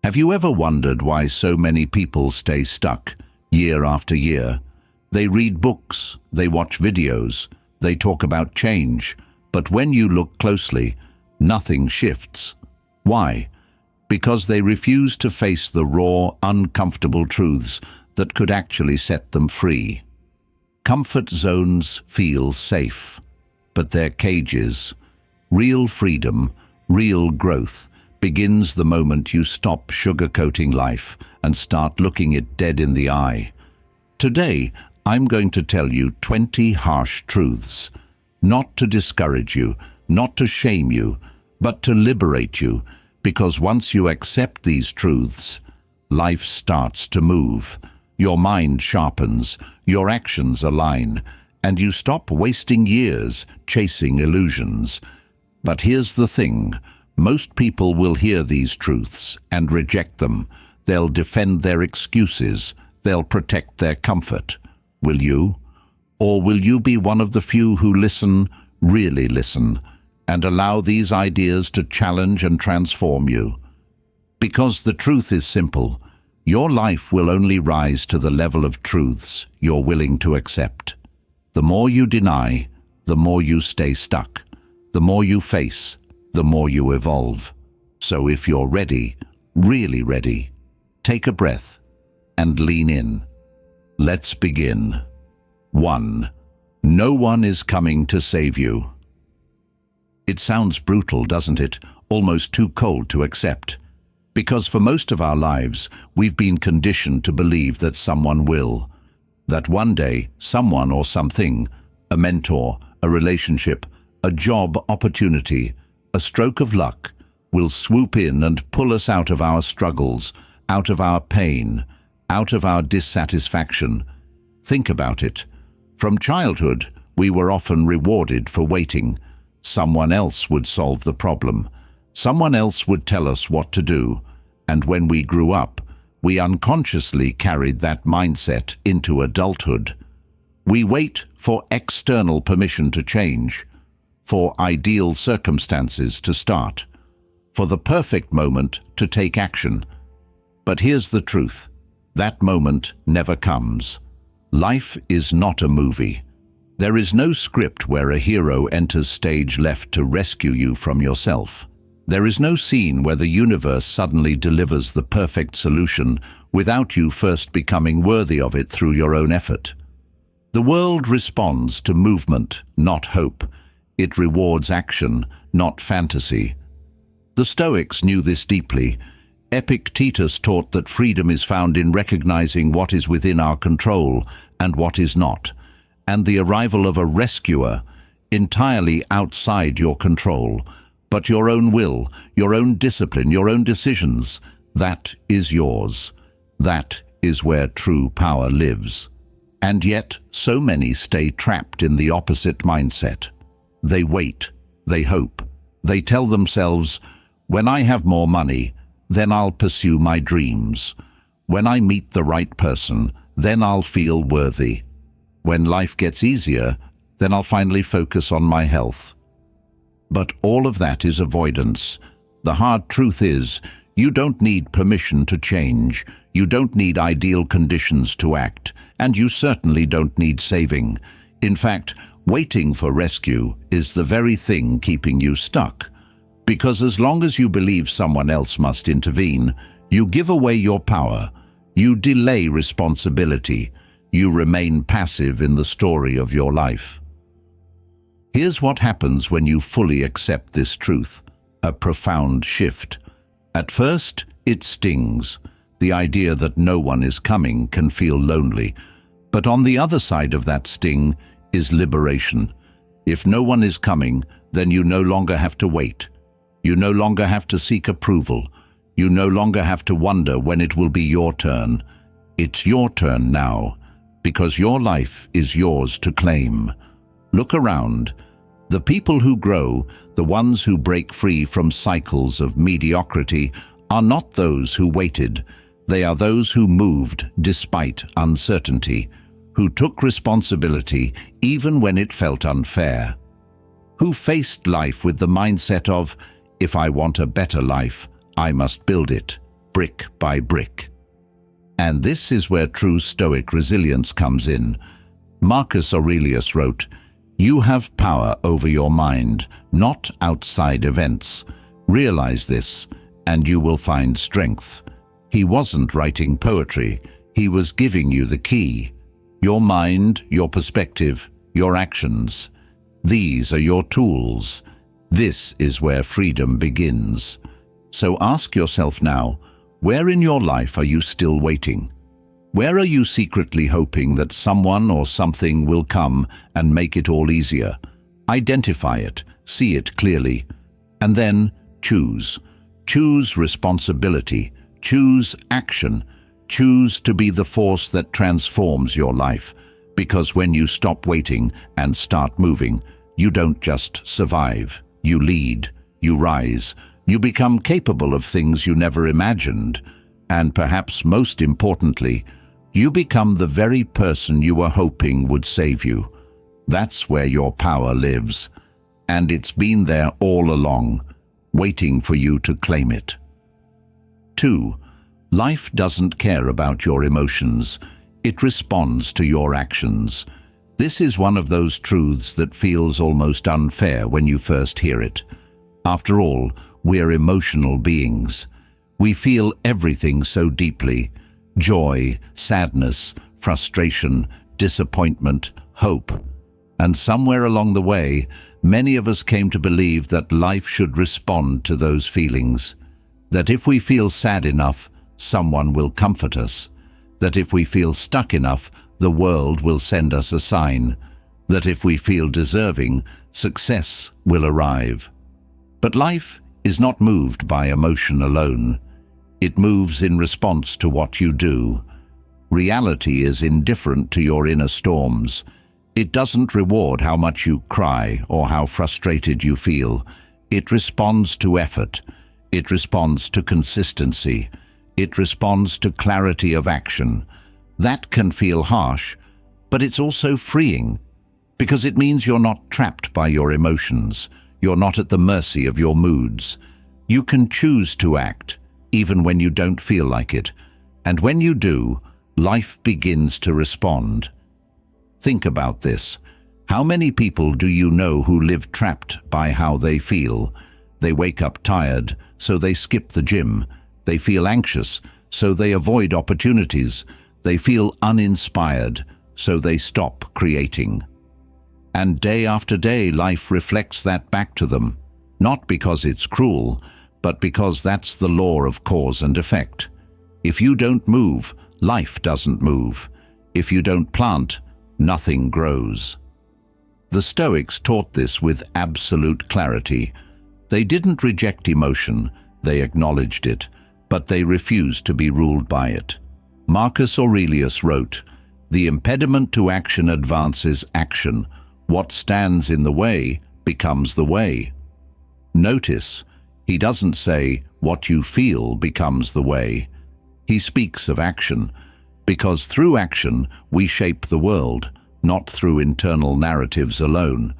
Have you ever wondered why so many people stay stuck year after year? They read books, they watch videos, they talk about change, but when you look closely, nothing shifts. Why? Because they refuse to face the raw, uncomfortable truths that could actually set them free. Comfort zones feel safe, but they're cages. Real freedom, real growth, begins the moment you stop sugarcoating life and start looking it dead in the eye. Today, I'm going to tell you 20 harsh truths, not to discourage you, not to shame you, but to liberate you, because once you accept these truths, life starts to move. Your mind sharpens, your actions align, and you stop wasting years chasing illusions. But here's the thing. Most people will hear these truths and reject them. They'll defend their excuses. They'll protect their comfort. Will you? Or will you be one of the few who listen, really listen, and allow these ideas to challenge and transform you? Because the truth is simple. Your life will only rise to the level of truths you're willing to accept. The more you deny, the more you stay stuck. The more you face, the more you evolve. So if you're ready, really ready, take a breath and lean in. Let's begin. 1. No one is coming to save you. It sounds brutal, doesn't it? Almost too cold to accept. Because for most of our lives, we've been conditioned to believe that someone will. That one day, someone or something, a mentor, a relationship, a job opportunity, a stroke of luck, will swoop in and pull us out of our struggles, out of our pain, out of our dissatisfaction. Think about it. From childhood, we were often rewarded for waiting. Someone else would solve the problem. Someone else would tell us what to do. And when we grew up, we unconsciously carried that mindset into adulthood. We wait for external permission to change, for ideal circumstances to start, for the perfect moment to take action. But here's the truth. That moment never comes. Life is not a movie. There is no script where a hero enters stage left to rescue you from yourself. There is no scene where the universe suddenly delivers the perfect solution without you first becoming worthy of it through your own effort. The world responds to movement, not hope. It rewards action, not fantasy. The Stoics knew this deeply. Epictetus taught that freedom is found in recognizing what is within our control and what is not, and the arrival of a rescuer entirely outside your control, but your own will, your own discipline, your own decisions, that is yours. That is where true power lives. And yet, so many stay trapped in the opposite mindset. They wait, they hope, they tell themselves, when I have more money, then I'll pursue my dreams. When I meet the right person, then I'll feel worthy. When life gets easier, then I'll finally focus on my health. But all of that is avoidance. The hard truth is, you don't need permission to change, you don't need ideal conditions to act, and you certainly don't need saving. In fact, waiting for rescue is the very thing keeping you stuck. Because as long as you believe someone else must intervene, you give away your power, you delay responsibility, you remain passive in the story of your life. Here's what happens when you fully accept this truth, a profound shift. At first, it stings. The idea that no one is coming can feel lonely. But on the other side of that sting is liberation. If no one is coming, then you no longer have to wait. You no longer have to seek approval. You no longer have to wonder when it will be your turn. It's your turn now, because your life is yours to claim. Look around. The people who grow, the ones who break free from cycles of mediocrity, are not those who waited. They are those who moved despite uncertainty, who took responsibility even when it felt unfair, who faced life with the mindset of, if I want a better life, I must build it, brick by brick. And this is where true Stoic resilience comes in. Marcus Aurelius wrote, "You have power over your mind, not outside events. Realize this, and you will find strength." He wasn't writing poetry. He was giving you the key. Your mind, your perspective, your actions. These are your tools. This is where freedom begins. So ask yourself now, where in your life are you still waiting? Where are you secretly hoping that someone or something will come and make it all easier? Identify it, see it clearly, and then choose. Choose responsibility, choose action, choose to be the force that transforms your life. Because when you stop waiting and start moving, you don't just survive, you lead, you rise, you become capable of things you never imagined, and perhaps most importantly, you become the very person you were hoping would save you. That's where your power lives, and it's been there all along, waiting for you to claim it. 2. Life doesn't care about your emotions. It responds to your actions. This is one of those truths that feels almost unfair when you first hear it. After all, we're emotional beings. We feel everything so deeply: joy, sadness, frustration, disappointment, hope. And somewhere along the way, many of us came to believe that life should respond to those feelings. That if we feel sad enough, someone will comfort us. That if we feel stuck enough, the world will send us a sign. That if we feel deserving, success will arrive. But life is not moved by emotion alone. It moves in response to what you do. Reality is indifferent to your inner storms. It doesn't reward how much you cry or how frustrated you feel. It responds to effort. It responds to consistency. It responds to clarity of action. That can feel harsh, but it's also freeing, because it means you're not trapped by your emotions. You're not at the mercy of your moods. You can choose to act, even when you don't feel like it. And when you do, life begins to respond. Think about this. How many people do you know who live trapped by how they feel? They wake up tired, so they skip the gym. They feel anxious, so they avoid opportunities. They feel uninspired, so they stop creating. And day after day, life reflects that back to them. Not because it's cruel, but because that's the law of cause and effect. If you don't move, life doesn't move. If you don't plant, nothing grows. The Stoics taught this with absolute clarity. They didn't reject emotion, they acknowledged it, but they refused to be ruled by it. Marcus Aurelius wrote, "The impediment to action advances action. What stands in the way becomes the way." Notice, he doesn't say what you feel becomes the way. He speaks of action, because through action we shape the world, not through internal narratives alone.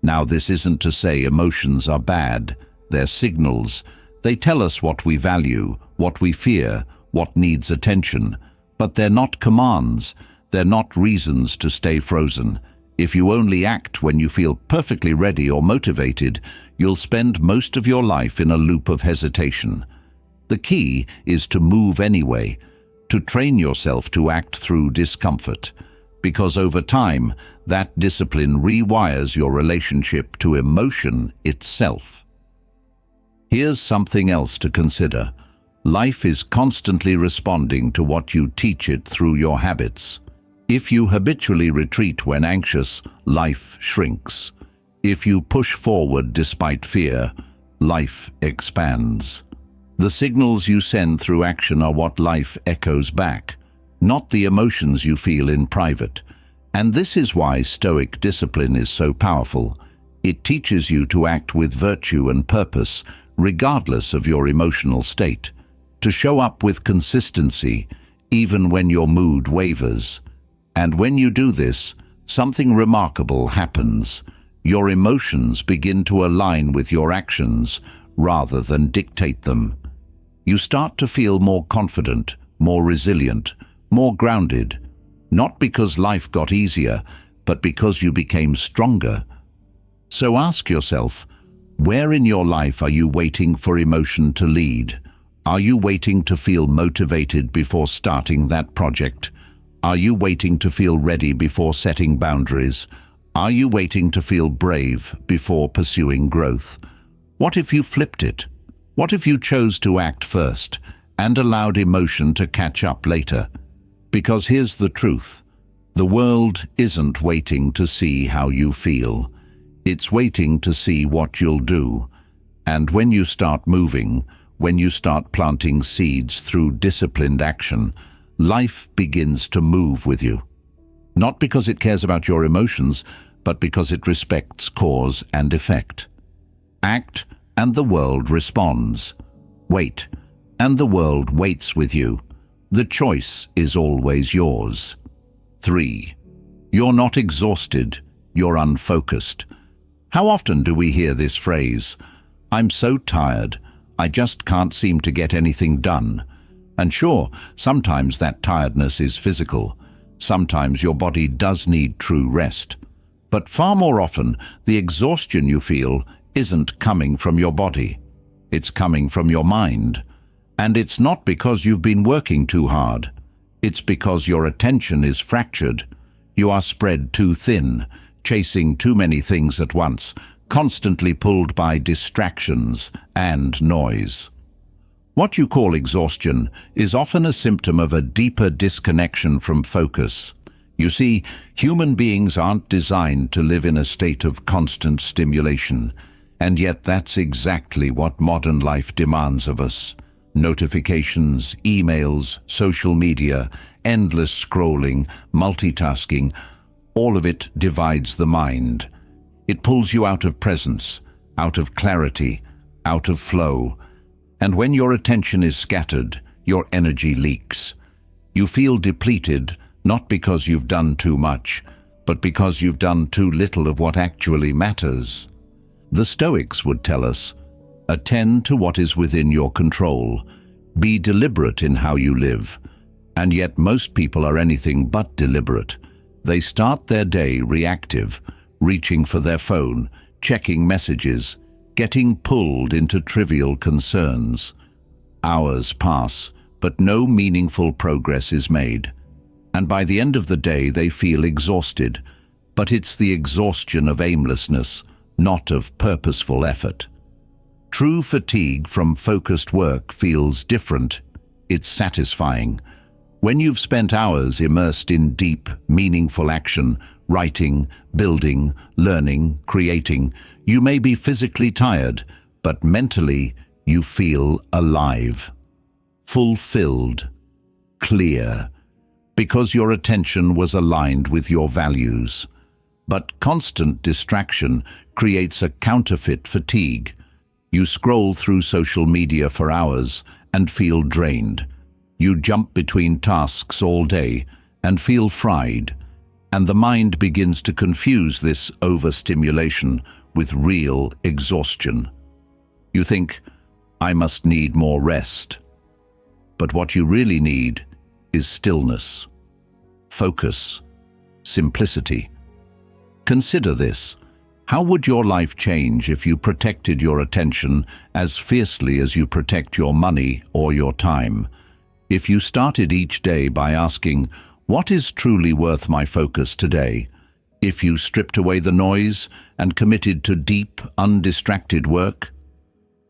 Now, this isn't to say emotions are bad. They're signals. They tell us what we value, what we fear, what needs attention. But they're not commands. They're not reasons to stay frozen. If you only act when you feel perfectly ready or motivated, you'll spend most of your life in a loop of hesitation. The key is to move anyway, to train yourself to act through discomfort, because over time, that discipline rewires your relationship to emotion itself. Here's something else to consider. Life is constantly responding to what you teach it through your habits. If you habitually retreat when anxious, life shrinks. If you push forward despite fear, life expands. The signals you send through action are what life echoes back, not the emotions you feel in private. And this is why Stoic discipline is so powerful. It teaches you to act with virtue and purpose, regardless of your emotional state, to show up with consistency, even when your mood wavers. And when you do this, something remarkable happens. Your emotions begin to align with your actions rather than dictate them. You start to feel more confident, more resilient, more grounded, not because life got easier, but because you became stronger. So ask yourself, where in your life are you waiting for emotion to lead? Are you waiting to feel motivated before starting that project? Are you waiting to feel ready before setting boundaries? Are you waiting to feel brave before pursuing growth? What if you flipped it? What if you chose to act first and allowed emotion to catch up later? Because here's the truth. The world isn't waiting to see how you feel. It's waiting to see what you'll do. And when you start moving, when you start planting seeds through disciplined action, life begins to move with you. Not because it cares about your emotions, but because it respects cause and effect. Act, and the world responds. Wait, and the world waits with you. The choice is always yours. 3. You're not exhausted, you're unfocused. How often do we hear this phrase? I'm so tired, I just can't seem to get anything done. And sure, sometimes that tiredness is physical. Sometimes your body does need true rest. But far more often, the exhaustion you feel isn't coming from your body. It's coming from your mind. And it's not because you've been working too hard. It's because your attention is fractured. You are spread too thin, chasing too many things at once, constantly pulled by distractions and noise. What you call exhaustion is often a symptom of a deeper disconnection from focus. You see, human beings aren't designed to live in a state of constant stimulation, and yet that's exactly what modern life demands of us. Notifications, emails, social media, endless scrolling, multitasking, all of it divides the mind. It pulls you out of presence, out of clarity, out of flow. And when your attention is scattered, your energy leaks. You feel depleted, not because you've done too much, but because you've done too little of what actually matters. The Stoics would tell us, attend to what is within your control. Be deliberate in how you live. And yet most people are anything but deliberate. They start their day reactive, reaching for their phone, checking messages, getting pulled into trivial concerns. Hours pass, but no meaningful progress is made. And by the end of the day, they feel exhausted. But it's the exhaustion of aimlessness, not of purposeful effort. True fatigue from focused work feels different. It's satisfying. When you've spent hours immersed in deep, meaningful action, writing, building, learning, creating, you may be physically tired, but mentally you feel alive, fulfilled, clear, because your attention was aligned with your values. But constant distraction creates a counterfeit fatigue. You scroll through social media for hours and feel drained. You jump between tasks all day and feel fried. And the mind begins to confuse this overstimulation with real exhaustion. You think, I must need more rest. But what you really need is stillness, focus, simplicity. Consider this. How would your life change if you protected your attention as fiercely as you protect your money or your time? If you started each day by asking, what is truly worth my focus today? If you stripped away the noise and committed to deep, undistracted work?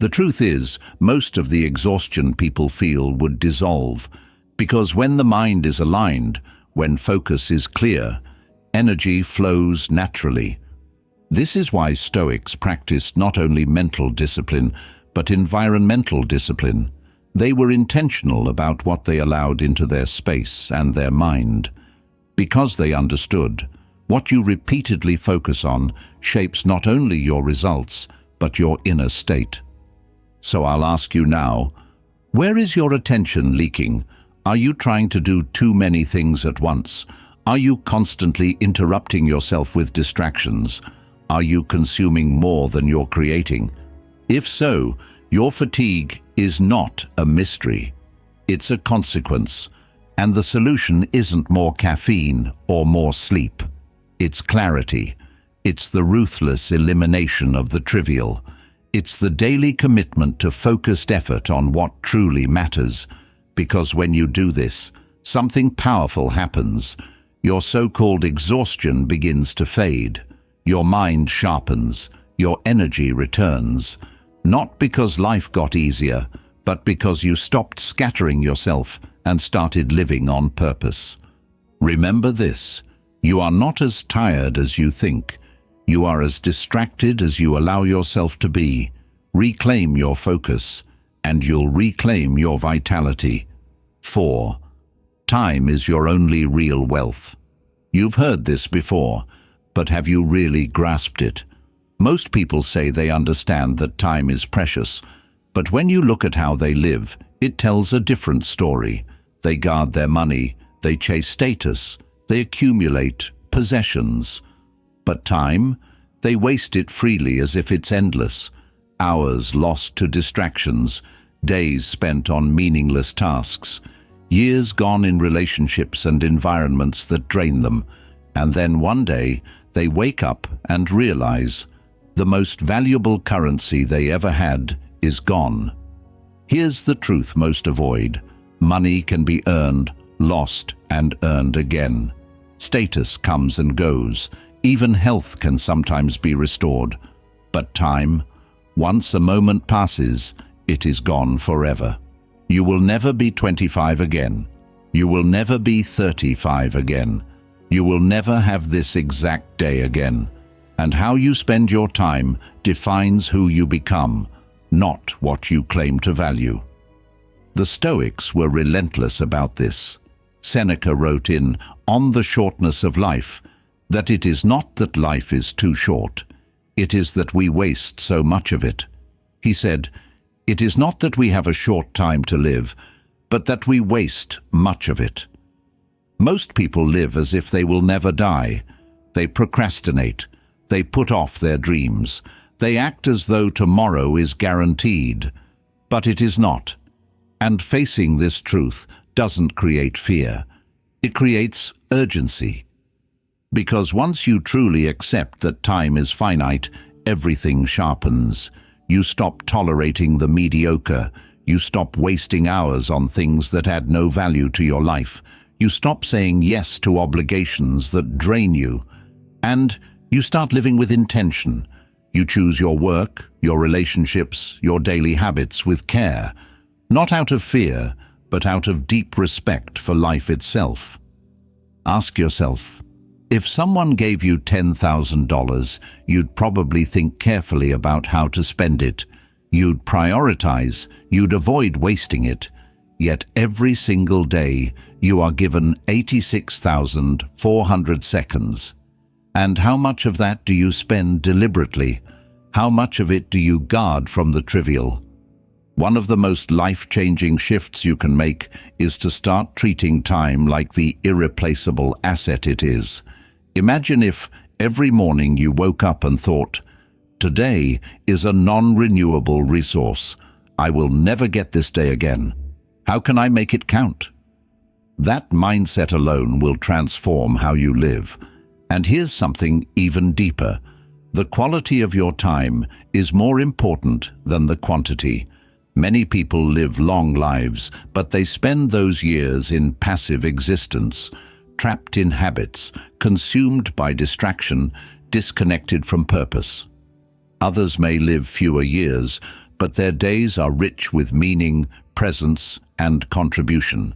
The truth is, most of the exhaustion people feel would dissolve, because when the mind is aligned, when focus is clear, energy flows naturally. This is why Stoics practiced not only mental discipline, but environmental discipline. They were intentional about what they allowed into their space and their mind. Because they understood, what you repeatedly focus on shapes not only your results, but your inner state. So I'll ask you now, where is your attention leaking? Are you trying to do too many things at once? Are you constantly interrupting yourself with distractions? Are you consuming more than you're creating? If so, your fatigue is not a mystery. It's a consequence, and the solution isn't more caffeine or more sleep. It's clarity. It's the ruthless elimination of the trivial. It's the daily commitment to focused effort on what truly matters, because when you do this, something powerful happens. Your so-called exhaustion begins to fade. Your mind sharpens. Your energy returns. Not because life got easier, but because you stopped scattering yourself and started living on purpose. Remember this: you are not as tired as you think. You are as distracted as you allow yourself to be. Reclaim your focus, and you'll reclaim your vitality. 4. Time is your only real wealth. You've heard this before, but have you really grasped it? Most people say they understand that time is precious, but when you look at how they live, it tells a different story. They guard their money, they chase status, they accumulate possessions. But time, they waste it freely as if it's endless. Hours lost to distractions, days spent on meaningless tasks, years gone in relationships and environments that drain them, and then one day they wake up and realize the most valuable currency they ever had is gone. Here's the truth most avoid: money can be earned, lost, and earned again. Status comes and goes. Even health can sometimes be restored. But time, once a moment passes, it is gone forever. You will never be 25 again. You will never be 35 again. You will never have this exact day again. And how you spend your time defines who you become, not what you claim to value. The Stoics were relentless about this. Seneca wrote in On the Shortness of Life that it is not that life is too short, it is that we waste so much of it. He said, "It is not that we have a short time to live, but that we waste much of it." Most people live as if they will never die. They procrastinate. They put off their dreams. They act as though tomorrow is guaranteed. But it is not. And facing this truth doesn't create fear. It creates urgency. Because once you truly accept that time is finite, everything sharpens. You stop tolerating the mediocre. You stop wasting hours on things that add no value to your life. You stop saying yes to obligations that drain you. And you start living with intention. You choose your work, your relationships, your daily habits with care. Not out of fear, but out of deep respect for life itself. Ask yourself, if someone gave you $10,000, you'd probably think carefully about how to spend it. You'd prioritize, you'd avoid wasting it. Yet every single day, you are given 86,400 seconds. And how much of that do you spend deliberately? How much of it do you guard from the trivial? One of the most life-changing shifts you can make is to start treating time like the irreplaceable asset it is. Imagine if every morning you woke up and thought, "Today is a non-renewable resource. I will never get this day again. How can I make it count?" That mindset alone will transform how you live. And here's something even deeper. The quality of your time is more important than the quantity. Many people live long lives, but they spend those years in passive existence, trapped in habits, consumed by distraction, disconnected from purpose. Others may live fewer years, but their days are rich with meaning, presence, and contribution.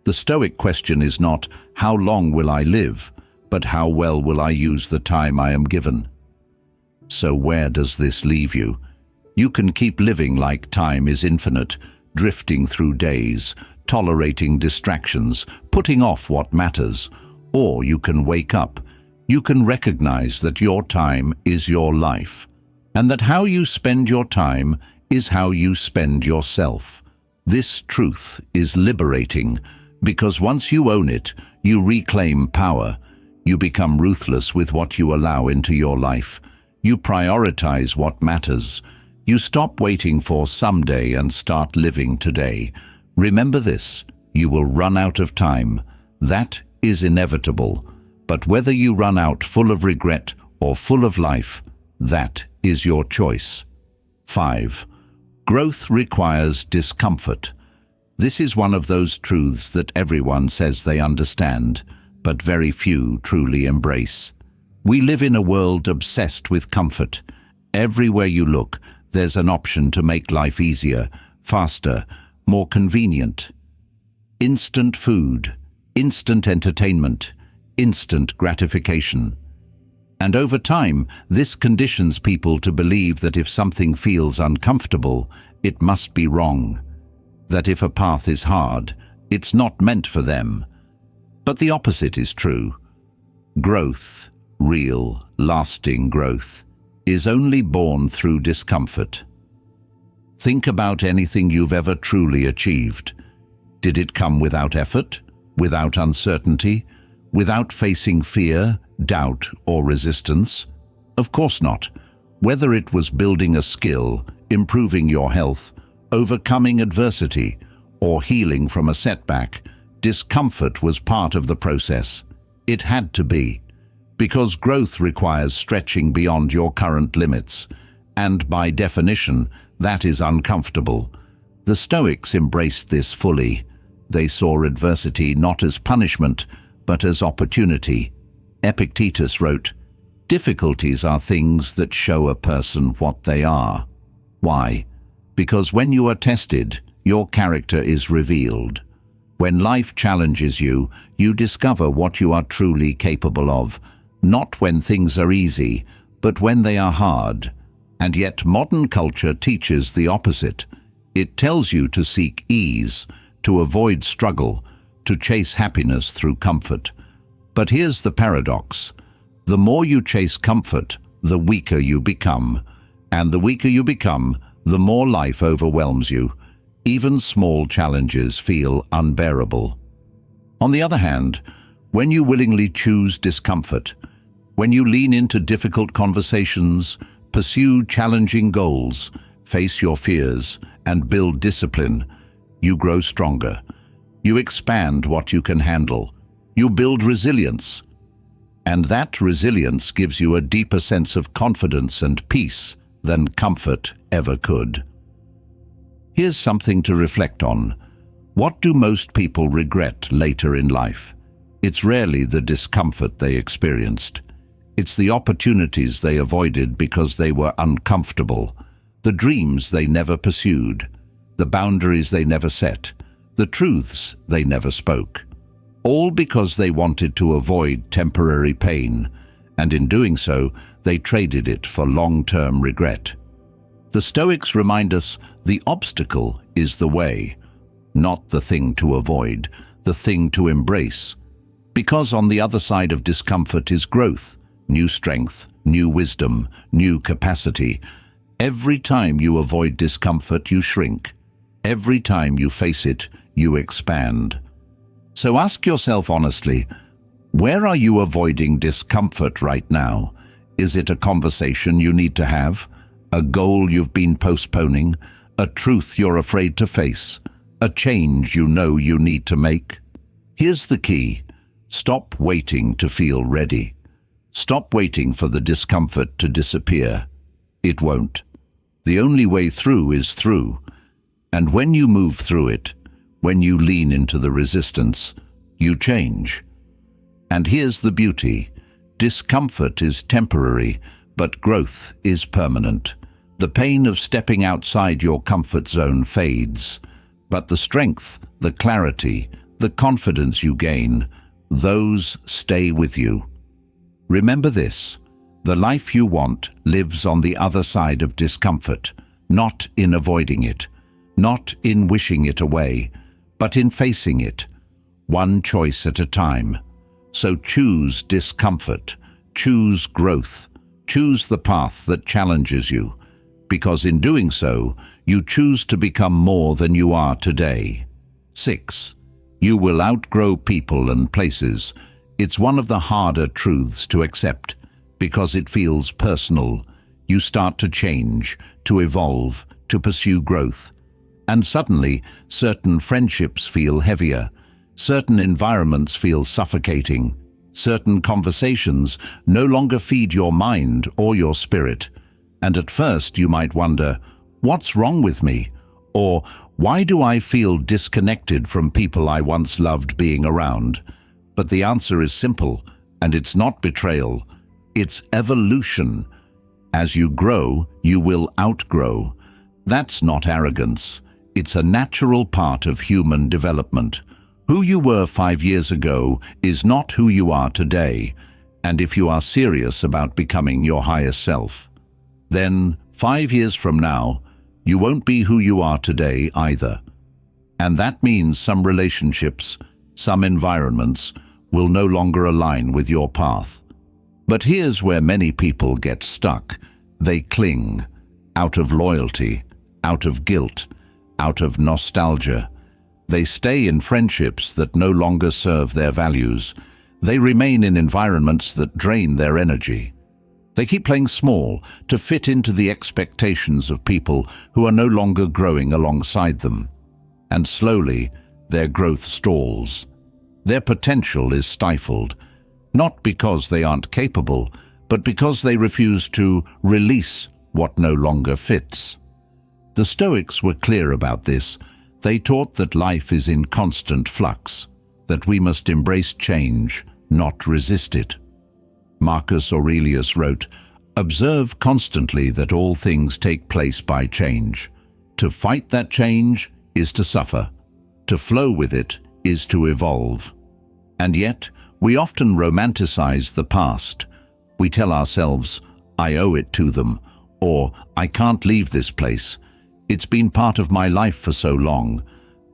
The Stoic question is not, "How long will I live?" but "How well will I use the time I am given?" So where does this leave you? You can keep living like time is infinite, drifting through days, tolerating distractions, putting off what matters. Or you can wake up. You can recognize that your time is your life, and that how you spend your time is how you spend yourself. This truth is liberating, because once you own it, you reclaim power. You become ruthless with what you allow into your life. You prioritize what matters. You stop waiting for someday and start living today. Remember this, you will run out of time. That is inevitable. But whether you run out full of regret or full of life, that is your choice. 5. Growth requires discomfort. This is one of those truths that everyone says they understand, but very few truly embrace. We live in a world obsessed with comfort. Everywhere you look, there's an option to make life easier, faster, more convenient. Instant food, instant entertainment, instant gratification. And over time, this conditions people to believe that if something feels uncomfortable, it must be wrong. That if a path is hard, it's not meant for them. But the opposite is true. Growth, real, lasting growth, is only born through discomfort. Think about anything you've ever truly achieved. Did it come without effort, without uncertainty, without facing fear, doubt, or resistance? Of course not. Whether it was building a skill, improving your health, overcoming adversity, or healing from a setback, discomfort was part of the process. It had to be. Because growth requires stretching beyond your current limits, and by definition, that is uncomfortable. The Stoics embraced this fully. They saw adversity not as punishment, but as opportunity. Epictetus wrote, "Difficulties are things that show a person what they are." Why? Because when you are tested, your character is revealed. When life challenges you, you discover what you are truly capable of, not when things are easy, but when they are hard. And yet modern culture teaches the opposite. It tells you to seek ease, to avoid struggle, to chase happiness through comfort. But here's the paradox. The more you chase comfort, the weaker you become. And the weaker you become, the more life overwhelms you. Even small challenges feel unbearable. On the other hand, when you willingly choose discomfort, when you lean into difficult conversations, pursue challenging goals, face your fears, and build discipline, you grow stronger. You expand what you can handle. You build resilience. And that resilience gives you a deeper sense of confidence and peace than comfort ever could. Here's something to reflect on. What do most people regret later in life? It's rarely the discomfort they experienced. It's the opportunities they avoided because they were uncomfortable, the dreams they never pursued, the boundaries they never set, the truths they never spoke. All because they wanted to avoid temporary pain, and in doing so, they traded it for long-term regret. The Stoics remind us the obstacle is the way, not the thing to avoid, the thing to embrace. Because on the other side of discomfort is growth, new strength, new wisdom, new capacity. Every time you avoid discomfort, you shrink. Every time you face it, you expand. So ask yourself honestly, where are you avoiding discomfort right now? Is it a conversation you need to have? A goal you've been postponing? A truth you're afraid to face? A change you know you need to make? Here's the key. Stop waiting to feel ready. Stop waiting for the discomfort to disappear. It won't. The only way through is through. And when you move through it, when you lean into the resistance, you change. And here's the beauty. Discomfort is temporary, but growth is permanent. The pain of stepping outside your comfort zone fades, but the strength, the clarity, the confidence you gain, those stay with you. Remember this, the life you want lives on the other side of discomfort, not in avoiding it, not in wishing it away, but in facing it, one choice at a time. So choose discomfort, choose growth, choose the path that challenges you, because in doing so, you choose to become more than you are today. 6. You will outgrow people and places. It's one of the harder truths to accept, because it feels personal. you start to change, to evolve, to pursue growth. And suddenly, certain friendships feel heavier, certain environments feel suffocating, certain conversations no longer feed your mind or your spirit. And at first you might wonder, what's wrong with me? Or why do I feel disconnected from people I once loved being around? But the answer is simple, and it's not betrayal. It's evolution. As you grow, you will outgrow. That's not arrogance. It's a natural part of human development. Who you were 5 years ago is not who you are today. And if you are serious about becoming your higher self, then 5 years from now, you won't be who you are today either. And that means some relationships, some environments, will no longer align with your path. But here's where many people get stuck. They cling, out of loyalty, out of guilt, out of nostalgia. They stay in friendships that no longer serve their values. They remain in environments that drain their energy. They keep playing small to fit into the expectations of people who are no longer growing alongside them. And slowly, their growth stalls. Their potential is stifled, not because they aren't capable, but because they refuse to release what no longer fits. The Stoics were clear about this. They taught that life is in constant flux, that we must embrace change, not resist it. Marcus Aurelius wrote, "Observe constantly that all things take place by change. To fight that change is to suffer. To flow with it is to evolve." And yet, we often romanticize the past. We tell ourselves, "I owe it to them," or "I can't leave this place. It's been part of my life for so long."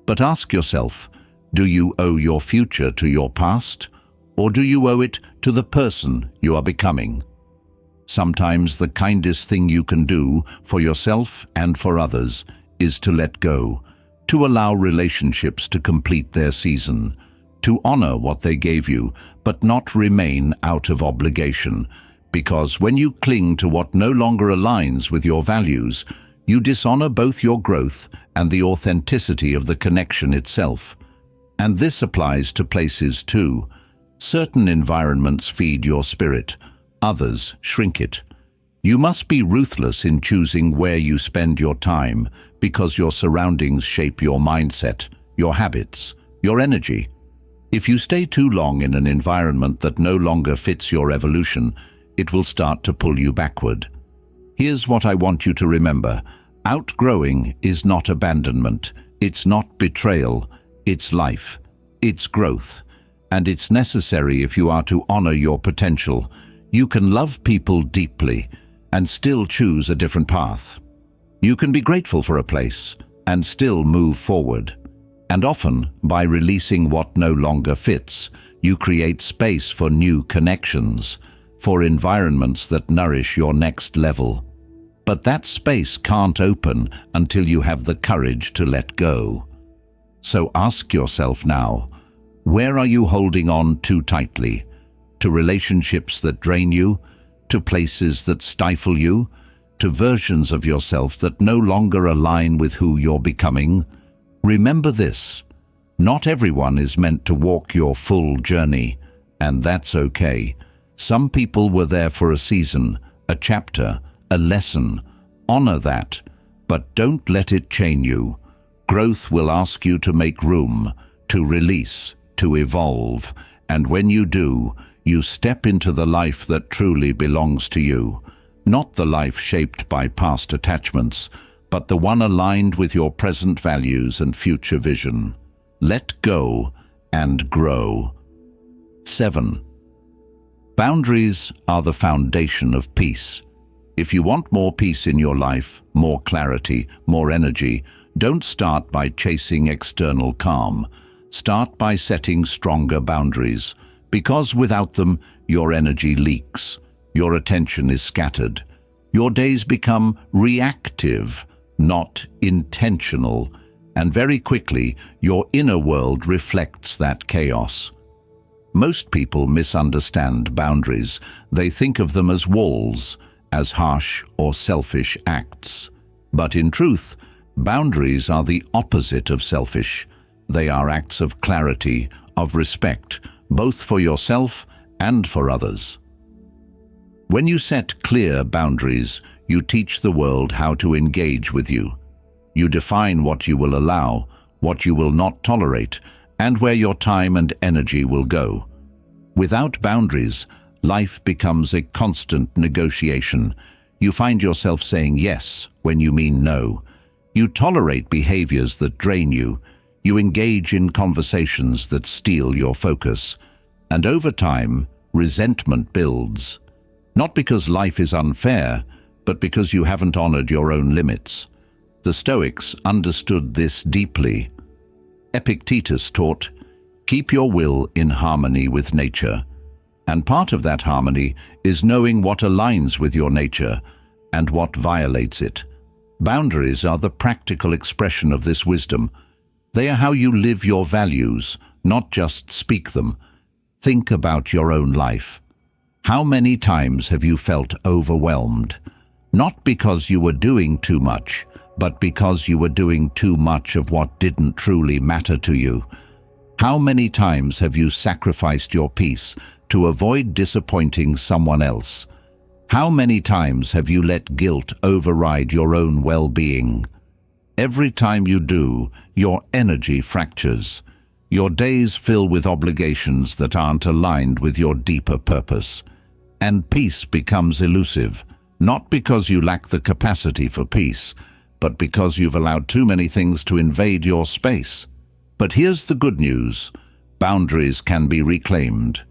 But ask yourself, do you owe your future to your past? Or do you owe it to the person you are becoming? Sometimes the kindest thing you can do for yourself and for others is to let go, to allow relationships to complete their season, to honor what they gave you, but not remain out of obligation. Because when you cling to what no longer aligns with your values, you dishonor both your growth and the authenticity of the connection itself. And this applies to places too. Certain environments feed your spirit, others shrink it. You must be ruthless in choosing where you spend your time, because your surroundings shape your mindset, your habits, your energy. If you stay too long in an environment that no longer fits your evolution, it will start to pull you backward. Here's what I want you to remember. Outgrowing is not abandonment. It's not betrayal. It's life. It's growth. And it's necessary if you are to honor your potential. You can love people deeply and still choose a different path. You can be grateful for a place and still move forward. And often, by releasing what no longer fits, you create space for new connections, for environments that nourish your next level. But that space can't open until you have the courage to let go. So ask yourself now, where are you holding on too tightly? To relationships that drain you? To places that stifle you? To versions of yourself that no longer align with who you're becoming? Remember this, not everyone is meant to walk your full journey, and that's okay. Some people were there for a season, a chapter, a lesson. Honor that, but don't let it chain you. Growth will ask you to make room, to release, to evolve, and when you do, you step into the life that truly belongs to you, not the life shaped by past attachments, but the one aligned with your present values and future vision. Let go and grow. 7. Boundaries are the foundation of peace. If you want more peace in your life, more clarity, more energy, don't start by chasing external calm. Start by setting stronger boundaries, because without them, your energy leaks, your attention is scattered, your days become reactive, not intentional, and very quickly your inner world reflects that chaos. Most people misunderstand boundaries. They think of them as walls, as harsh or selfish acts. But in truth, boundaries are the opposite of selfish. They are acts of clarity, of respect, both for yourself and for others. When you set clear boundaries, you teach the world how to engage with you. You define what you will allow, what you will not tolerate, and where your time and energy will go. Without boundaries, life becomes a constant negotiation. You find yourself saying yes when you mean no. You tolerate behaviors that drain you. You engage in conversations that steal your focus. And over time, resentment builds. Not because life is unfair, but because you haven't honored your own limits. The Stoics understood this deeply. Epictetus taught, "Keep your will in harmony with nature." And part of that harmony is knowing what aligns with your nature and what violates it. Boundaries are the practical expression of this wisdom. They are how you live your values, not just speak them. Think about your own life. How many times have you felt overwhelmed? Not because you were doing too much, but because you were doing too much of what didn't truly matter to you. How many times have you sacrificed your peace to avoid disappointing someone else? How many times have you let guilt override your own well-being? Every time you do, your energy fractures. Your days fill with obligations that aren't aligned with your deeper purpose. And peace becomes elusive, not because you lack the capacity for peace, but because you've allowed too many things to invade your space. But here's the good news. Boundaries can be reclaimed.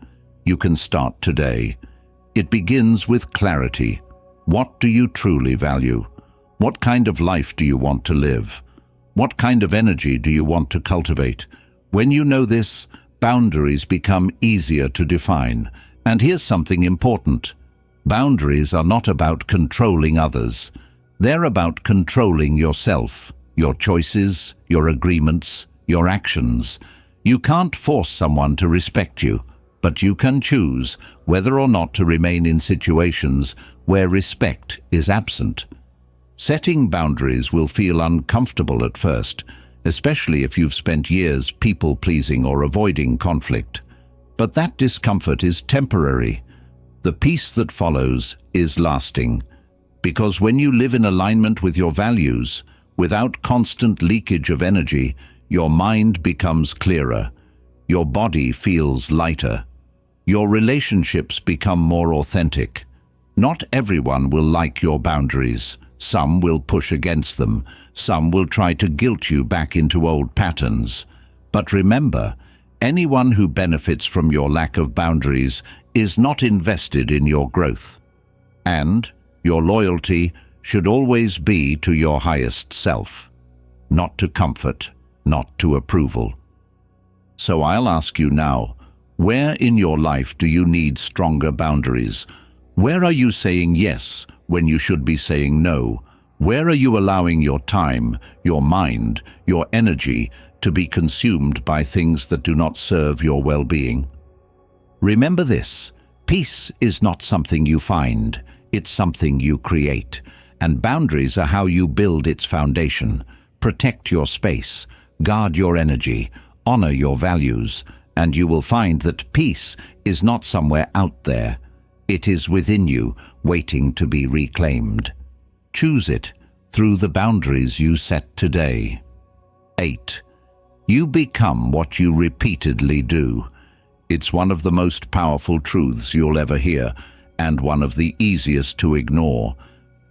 You can start today. It begins with clarity. What do you truly value? What kind of life do you want to live? What kind of energy do you want to cultivate? When you know this, boundaries become easier to define. And here's something important. Boundaries are not about controlling others. They're about controlling yourself, your choices, your agreements, your actions. You can't force someone to respect you, but you can choose whether or not to remain in situations where respect is absent. Setting boundaries will feel uncomfortable at first, especially if you've spent years people-pleasing or avoiding conflict. But that discomfort is temporary. The peace that follows is lasting. Because when you live in alignment with your values, without constant leakage of energy, your mind becomes clearer. Your body feels lighter. Your relationships become more authentic. Not everyone will like your boundaries. Some will push against them. Some will try to guilt you back into old patterns. But remember, anyone who benefits from your lack of boundaries is not invested in your growth. And your loyalty should always be to your highest self, not to comfort, not to approval. So I'll ask you now, where in your life do you need stronger boundaries? Where are you saying yes when you should be saying no? Where are you allowing your time, your mind, your energy to be consumed by things that do not serve your well-being? Remember this, peace is not something you find, it's something you create, and boundaries are how you build its foundation. Protect your space, guard your energy, honor your values, and you will find that peace is not somewhere out there. It is within you, waiting to be reclaimed. Choose it through the boundaries you set today. 8. You become what you repeatedly do. It's one of the most powerful truths you'll ever hear, and one of the easiest to ignore.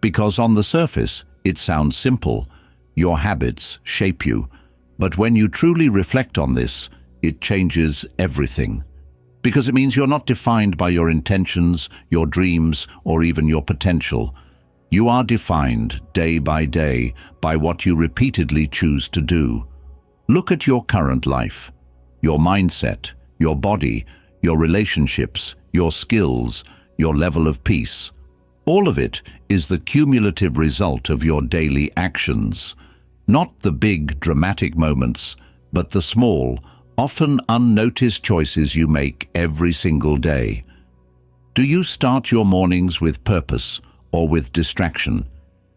Because on the surface, it sounds simple. Your habits shape you. But when you truly reflect on this, it changes everything. Because it means you're not defined by your intentions, your dreams, or even your potential. You are defined day by day by what you repeatedly choose to do. Look at your current life, your mindset, your body, your relationships, your skills, your level of peace. All of it is the cumulative result of your daily actions. Not the big, dramatic moments, but the small, often unnoticed choices you make every single day. Do you start your mornings with purpose, or with distraction?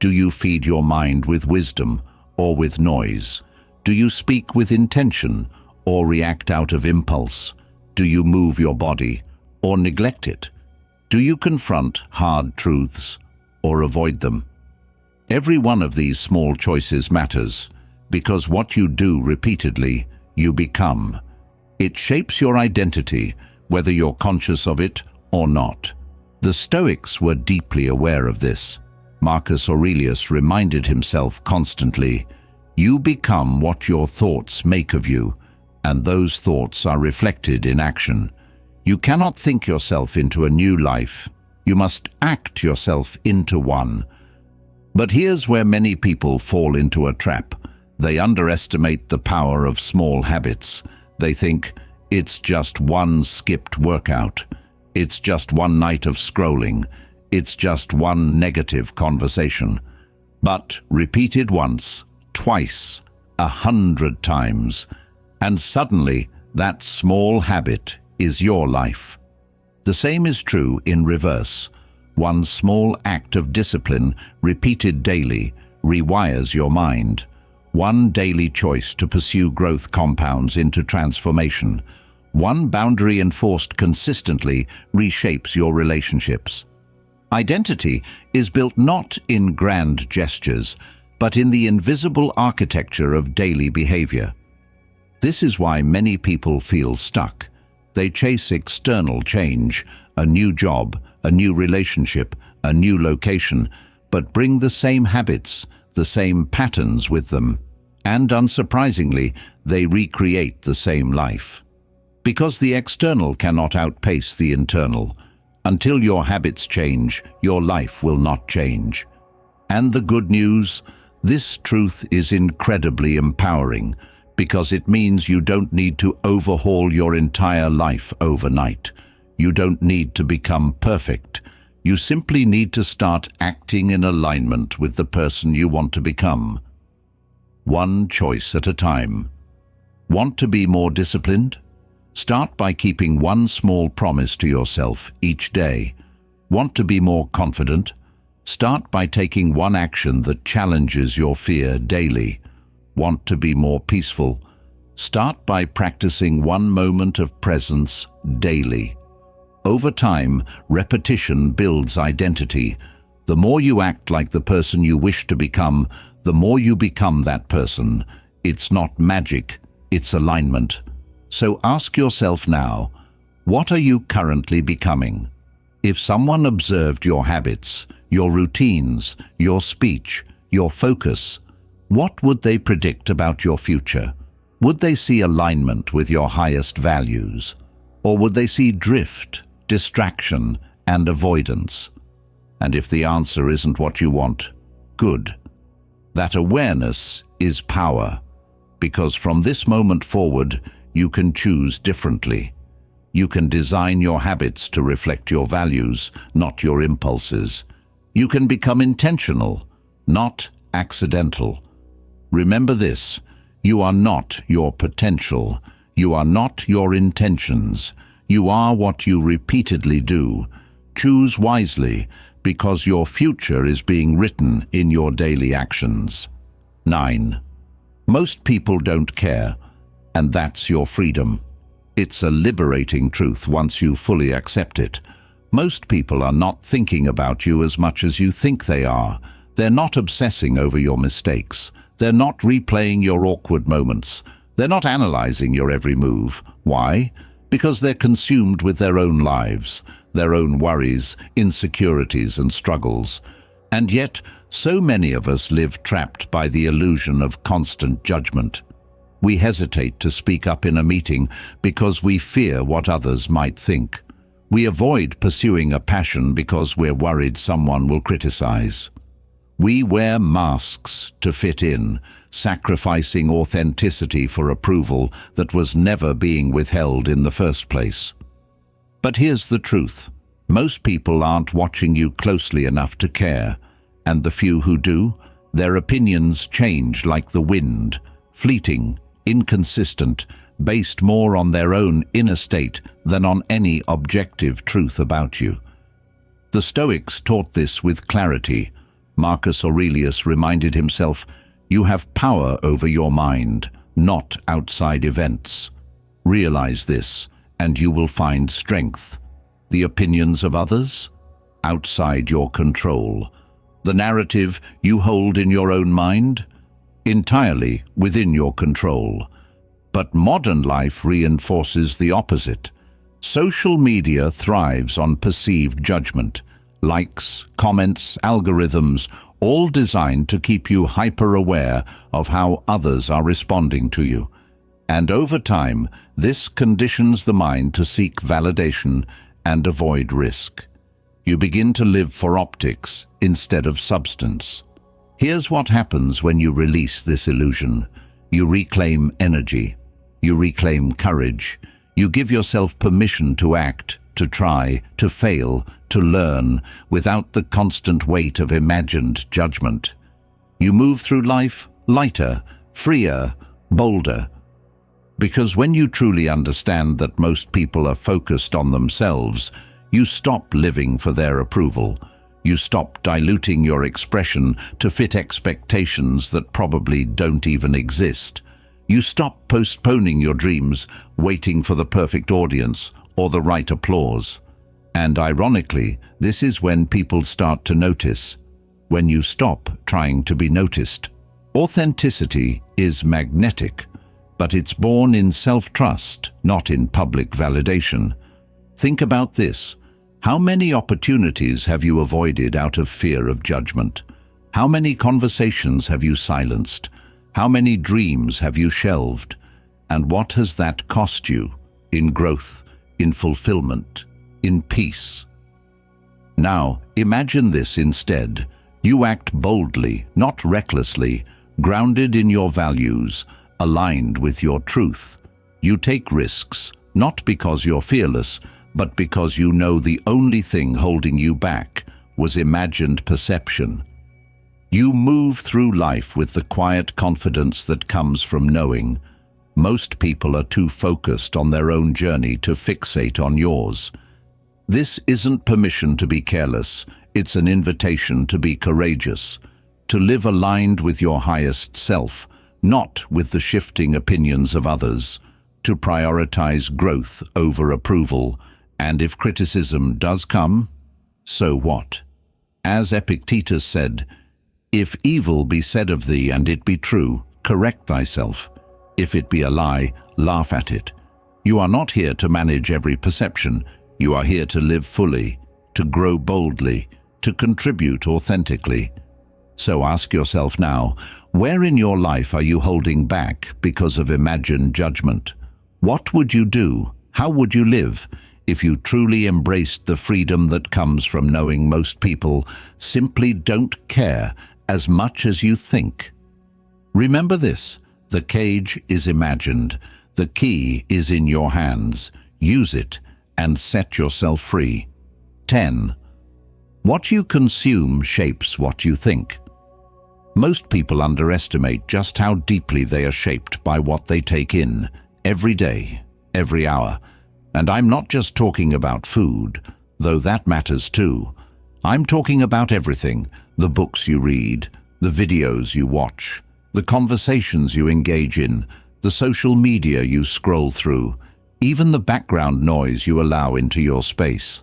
Do you feed your mind with wisdom or with noise? Do you speak with intention or react out of impulse? Do you move your body or neglect it? Do you confront hard truths or avoid them? Every one of these small choices matters, because what you do repeatedly, you become. It shapes your identity, whether you're conscious of it or not. The Stoics were deeply aware of this. Marcus Aurelius reminded himself constantly, "You become what your thoughts make of you, and those thoughts are reflected in action." You cannot think yourself into a new life. You must act yourself into one. But here's where many people fall into a trap. They underestimate the power of small habits. They think, it's just one skipped workout. It's just one night of scrolling. It's just one negative conversation. But repeated once, twice, 100 times, and suddenly that small habit is your life. The same is true in reverse. One small act of discipline, repeated daily, rewires your mind. One daily choice to pursue growth compounds into transformation. One boundary enforced consistently reshapes your relationships. Identity is built not in grand gestures, but in the invisible architecture of daily behavior. This is why many people feel stuck. They chase external change, a new job, a new relationship, a new location, but bring the same habits, the same patterns with them. And unsurprisingly, they recreate the same life. Because the external cannot outpace the internal. Until your habits change, your life will not change. And the good news, this truth is incredibly empowering, because it means you don't need to overhaul your entire life overnight. You don't need to become perfect. You simply need to start acting in alignment with the person you want to become. One choice at a time. Want to be more disciplined? Start by keeping one small promise to yourself each day. Want to be more confident? Start by taking one action that challenges your fear daily. Want to be more peaceful? Start by practicing one moment of presence daily. Over time, repetition builds identity. The more you act like the person you wish to become, the more you become that person. It's not magic, it's alignment. So ask yourself now, what are you currently becoming? If someone observed your habits, your routines, your speech, your focus, what would they predict about your future? Would they see alignment with your highest values? Or would they see drift, distraction, and avoidance? And if the answer isn't what you want, good. That awareness is power, because from this moment forward, you can choose differently. You can design your habits to reflect your values, not your impulses. You can become intentional, not accidental. Remember this, you are not your potential. You are not your intentions. You are what you repeatedly do. Choose wisely, because your future is being written in your daily actions. 9. Most people don't care, and that's your freedom. It's a liberating truth once you fully accept it. Most people are not thinking about you as much as you think they are. They're not obsessing over your mistakes. They're not replaying your awkward moments. They're not analyzing your every move. Why? Because they're consumed with their own lives, their own worries, insecurities, and struggles. And yet, so many of us live trapped by the illusion of constant judgment. We hesitate to speak up in a meeting because we fear what others might think. We avoid pursuing a passion because we're worried someone will criticize. We wear masks to fit in, sacrificing authenticity for approval that was never being withheld in the first place. But here's the truth. Most people aren't watching you closely enough to care, and the few who do, their opinions change like the wind, fleeting, inconsistent, based more on their own inner state than on any objective truth about you. The Stoics taught this with clarity. Marcus Aurelius reminded himself, "You have power over your mind, not outside events. Realize this, and you will find strength. The opinions of others? Outside your control. The narrative you hold in your own mind? Entirely within your control." But modern life reinforces the opposite. Social media thrives on perceived judgment. Likes, comments, algorithms, all designed to keep you hyper-aware of how others are responding to you. And over time, this conditions the mind to seek validation and avoid risk. You begin to live for optics instead of substance. Here's what happens when you release this illusion. You reclaim energy. You reclaim courage. You give yourself permission to act, to try, to fail, to learn, without the constant weight of imagined judgment. You move through life lighter, freer, bolder. Because when you truly understand that most people are focused on themselves, you stop living for their approval. You stop diluting your expression to fit expectations that probably don't even exist. You stop postponing your dreams, waiting for the perfect audience or the right applause. And ironically, this is when people start to notice. When you stop trying to be noticed. Authenticity is magnetic, but it's born in self-trust, not in public validation. Think about this. How many opportunities have you avoided out of fear of judgment? How many conversations have you silenced? How many dreams have you shelved? And what has that cost you in growth, in fulfillment, in peace? Now, imagine this instead. You act boldly, not recklessly, grounded in your values, aligned with your truth. You take risks, not because you're fearless, but because you know the only thing holding you back was imagined perception. You move through life with the quiet confidence that comes from knowing. Most people are too focused on their own journey to fixate on yours. This isn't permission to be careless, it's an invitation to be courageous, to live aligned with your highest self, not with the shifting opinions of others, to prioritize growth over approval, and if criticism does come, so what? As Epictetus said, "If evil be said of thee and it be true, correct thyself. If it be a lie, laugh at it." You are not here to manage every perception. You are here to live fully, to grow boldly, to contribute authentically. So ask yourself now, where in your life are you holding back because of imagined judgment? What would you do? How would you live if you truly embraced the freedom that comes from knowing most people simply don't care as much as you think? Remember this, the cage is imagined, the key is in your hands. Use it and set yourself free. 10. What you consume shapes what you think. Most people underestimate just how deeply they are shaped by what they take in, every day, every hour. And I'm not just talking about food, though that matters too. I'm talking about everything, the books you read, the videos you watch, the conversations you engage in, the social media you scroll through, even the background noise you allow into your space.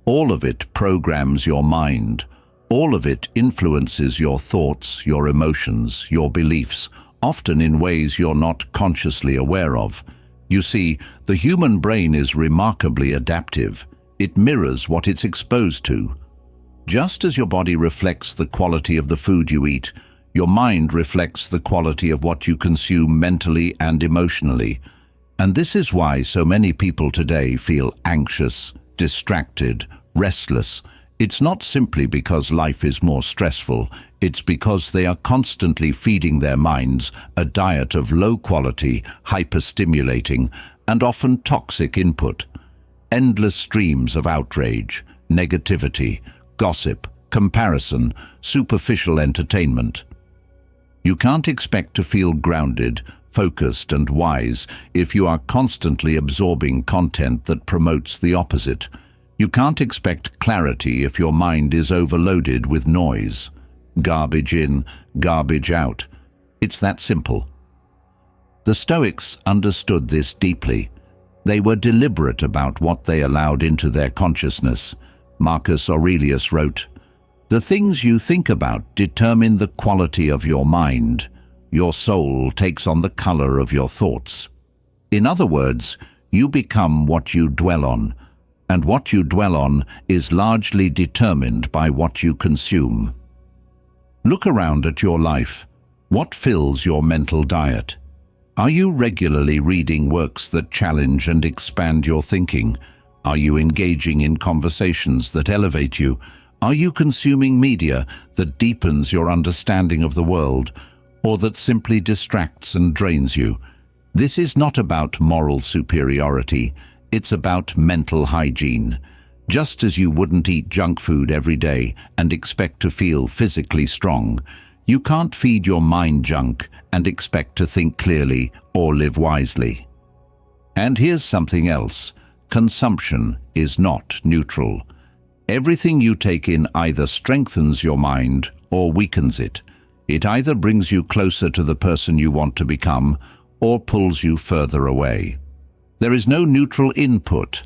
All of it programs your mind. All of it influences your thoughts, your emotions, your beliefs, often in ways you're not consciously aware of. You see, the human brain is remarkably adaptive. It mirrors what it's exposed to. Just as your body reflects the quality of the food you eat, your mind reflects the quality of what you consume mentally and emotionally. And this is why so many people today feel anxious, distracted, restless. It's not simply because life is more stressful, it's because they are constantly feeding their minds a diet of low-quality, hyper-stimulating, and often toxic input. Endless streams of outrage, negativity, gossip, comparison, superficial entertainment. You can't expect to feel grounded, focused, and wise if you are constantly absorbing content that promotes the opposite. You can't expect clarity if your mind is overloaded with noise. Garbage in, garbage out. It's that simple. The Stoics understood this deeply. They were deliberate about what they allowed into their consciousness. Marcus Aurelius wrote, "The things you think about determine the quality of your mind. Your soul takes on the color of your thoughts." In other words, you become what you dwell on, and what you dwell on is largely determined by what you consume. Look around at your life. What fills your mental diet? Are you regularly reading works that challenge and expand your thinking? Are you engaging in conversations that elevate you? Are you consuming media that deepens your understanding of the world, or that simply distracts and drains you? This is not about moral superiority, it's about mental hygiene. Just as you wouldn't eat junk food every day and expect to feel physically strong, you can't feed your mind junk and expect to think clearly or live wisely. And here's something else. Consumption is not neutral. Everything you take in either strengthens your mind or weakens it. It either brings you closer to the person you want to become or pulls you further away. There is no neutral input.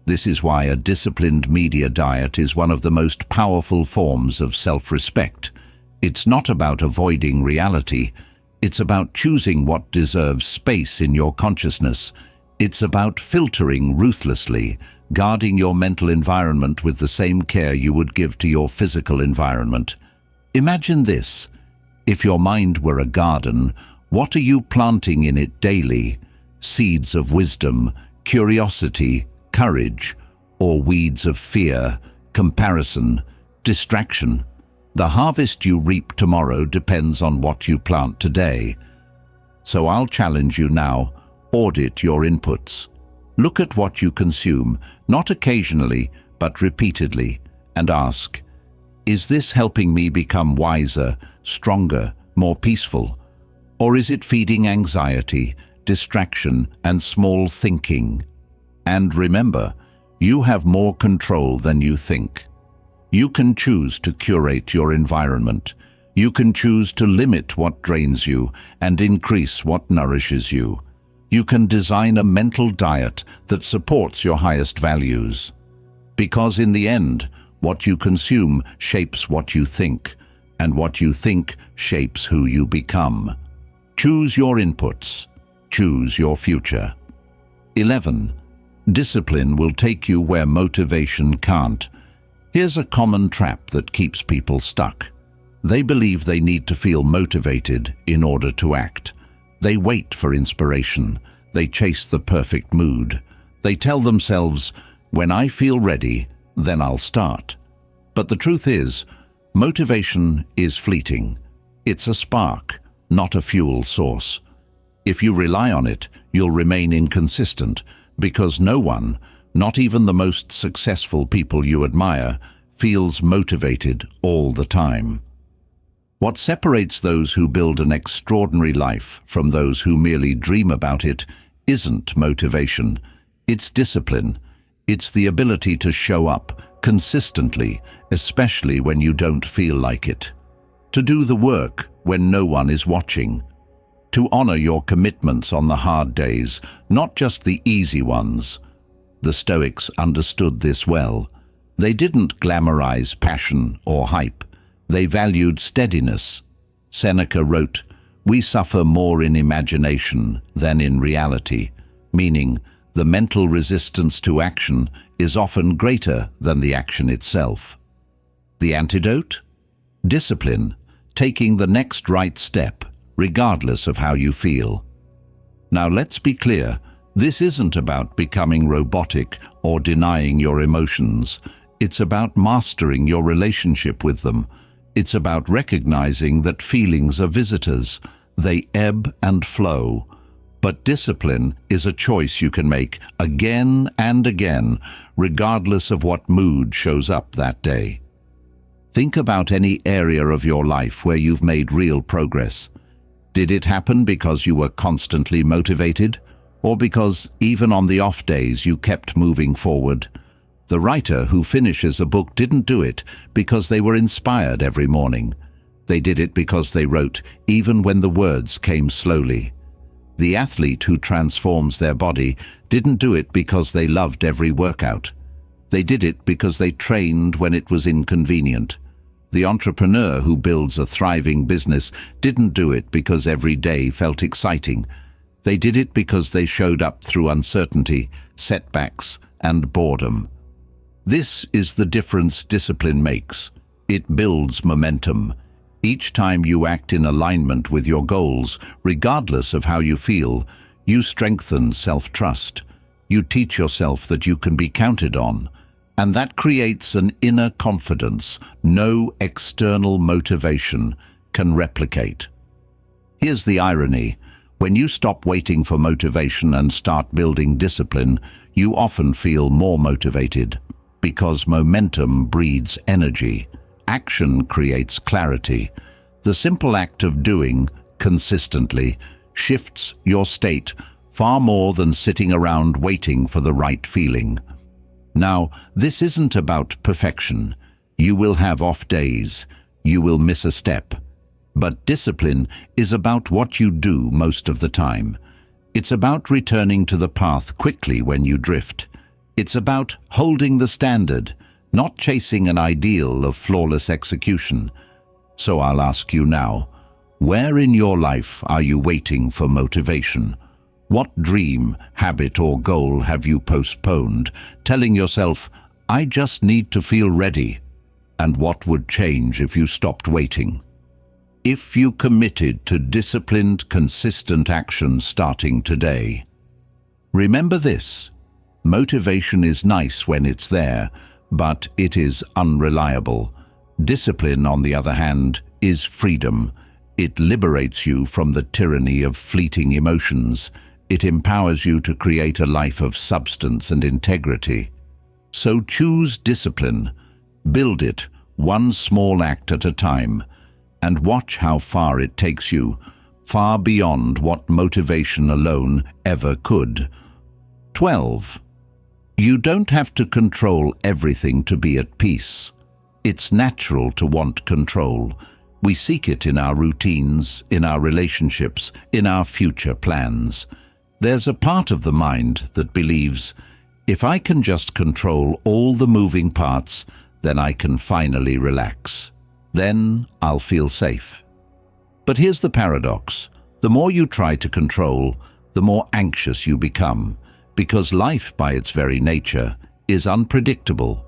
This is why a disciplined media diet is one of the most powerful forms of self-respect. It's not about avoiding reality. It's about choosing what deserves space in your consciousness. It's about filtering ruthlessly, guarding your mental environment with the same care you would give to your physical environment. Imagine this. If your mind were a garden, what are you planting in it daily? Seeds of wisdom, curiosity, courage, or weeds of fear, comparison, distraction? The harvest you reap tomorrow depends on what you plant today. So I'll challenge you now, audit your inputs. Look at what you consume, not occasionally, but repeatedly, and ask, is this helping me become wiser, stronger, more peaceful? Or is it feeding anxiety, distraction, and small thinking? And remember, you have more control than you think. You can choose to curate your environment. You can choose to limit what drains you and increase what nourishes you. You can design a mental diet that supports your highest values. Because in the end, what you consume shapes what you think, and what you think shapes who you become. Choose your inputs. Choose your future. 11. Discipline will take you where motivation can't. Here's a common trap that keeps people stuck. They believe they need to feel motivated in order to act. They wait for inspiration. They chase the perfect mood. They tell themselves, when I feel ready, then I'll start. But the truth is, motivation is fleeting. It's a spark, not a fuel source. If you rely on it, you'll remain inconsistent, because no one, not even the most successful people you admire, feels motivated all the time. What separates those who build an extraordinary life from those who merely dream about it isn't motivation. It's discipline. It's the ability to show up consistently, especially when you don't feel like it. To do the work when no one is watching. To honor your commitments on the hard days, not just the easy ones. The Stoics understood this well. They didn't glamorize passion or hype. They valued steadiness. Seneca wrote, "We suffer more in imagination than in reality," meaning the mental resistance to action is often greater than the action itself. The antidote? Discipline, taking the next right step, regardless of how you feel. Now let's be clear, this isn't about becoming robotic or denying your emotions. It's about mastering your relationship with them. It's about recognizing that feelings are visitors. They ebb and flow. But discipline is a choice you can make again and again, regardless of what mood shows up that day. Think about any area of your life where you've made real progress. Did it happen because you were constantly motivated, or because even on the off days you kept moving forward? The writer who finishes a book didn't do it because they were inspired every morning. They did it because they wrote, even when the words came slowly. The athlete who transforms their body didn't do it because they loved every workout. They did it because they trained when it was inconvenient. The entrepreneur who builds a thriving business didn't do it because every day felt exciting. They did it because they showed up through uncertainty, setbacks, and boredom. This is the difference discipline makes. It builds momentum. Each time you act in alignment with your goals, regardless of how you feel, you strengthen self-trust. You teach yourself that you can be counted on, and that creates an inner confidence no external motivation can replicate. Here's the irony. When you stop waiting for motivation and start building discipline, you often feel more motivated, because momentum breeds energy. Action creates clarity. The simple act of doing consistently shifts your state far more than sitting around waiting for the right feeling. Now, this isn't about perfection. You will have off days. You will miss a step. But discipline is about what you do most of the time. It's about returning to the path quickly when you drift. It's about holding the standard, not chasing an ideal of flawless execution. So I'll ask you now, where in your life are you waiting for motivation? What dream, habit, or goal have you postponed, telling yourself, I just need to feel ready? And what would change if you stopped waiting? If you committed to disciplined, consistent action starting today. Remember this, motivation is nice when it's there, but it is unreliable. Discipline, on the other hand, is freedom. It liberates you from the tyranny of fleeting emotions. It empowers you to create a life of substance and integrity. So choose discipline. Build it, one small act at a time, and watch how far it takes you, far beyond what motivation alone ever could. 12. You don't have to control everything to be at peace. It's natural to want control. We seek it in our routines, in our relationships, in our future plans. There's a part of the mind that believes, if I can just control all the moving parts, then I can finally relax. Then I'll feel safe. But here's the paradox. The more you try to control, the more anxious you become, because life, by its very nature, is unpredictable.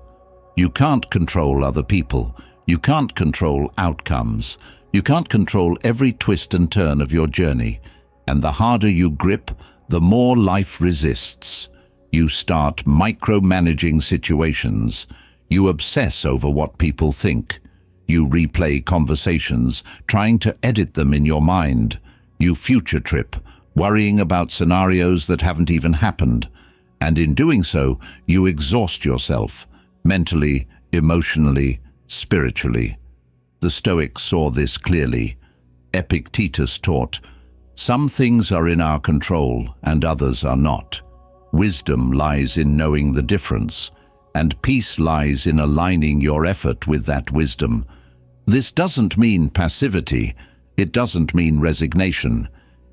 You can't control other people. You can't control outcomes. You can't control every twist and turn of your journey. And the harder you grip, the more life resists. You start micromanaging situations. You obsess over what people think. You replay conversations, trying to edit them in your mind. You future trip, worrying about scenarios that haven't even happened. And in doing so, you exhaust yourself. Mentally, emotionally, spiritually. The Stoics saw this clearly. Epictetus taught, some things are in our control and others are not. Wisdom lies in knowing the difference, and peace lies in aligning your effort with that wisdom. This doesn't mean passivity. It doesn't mean resignation.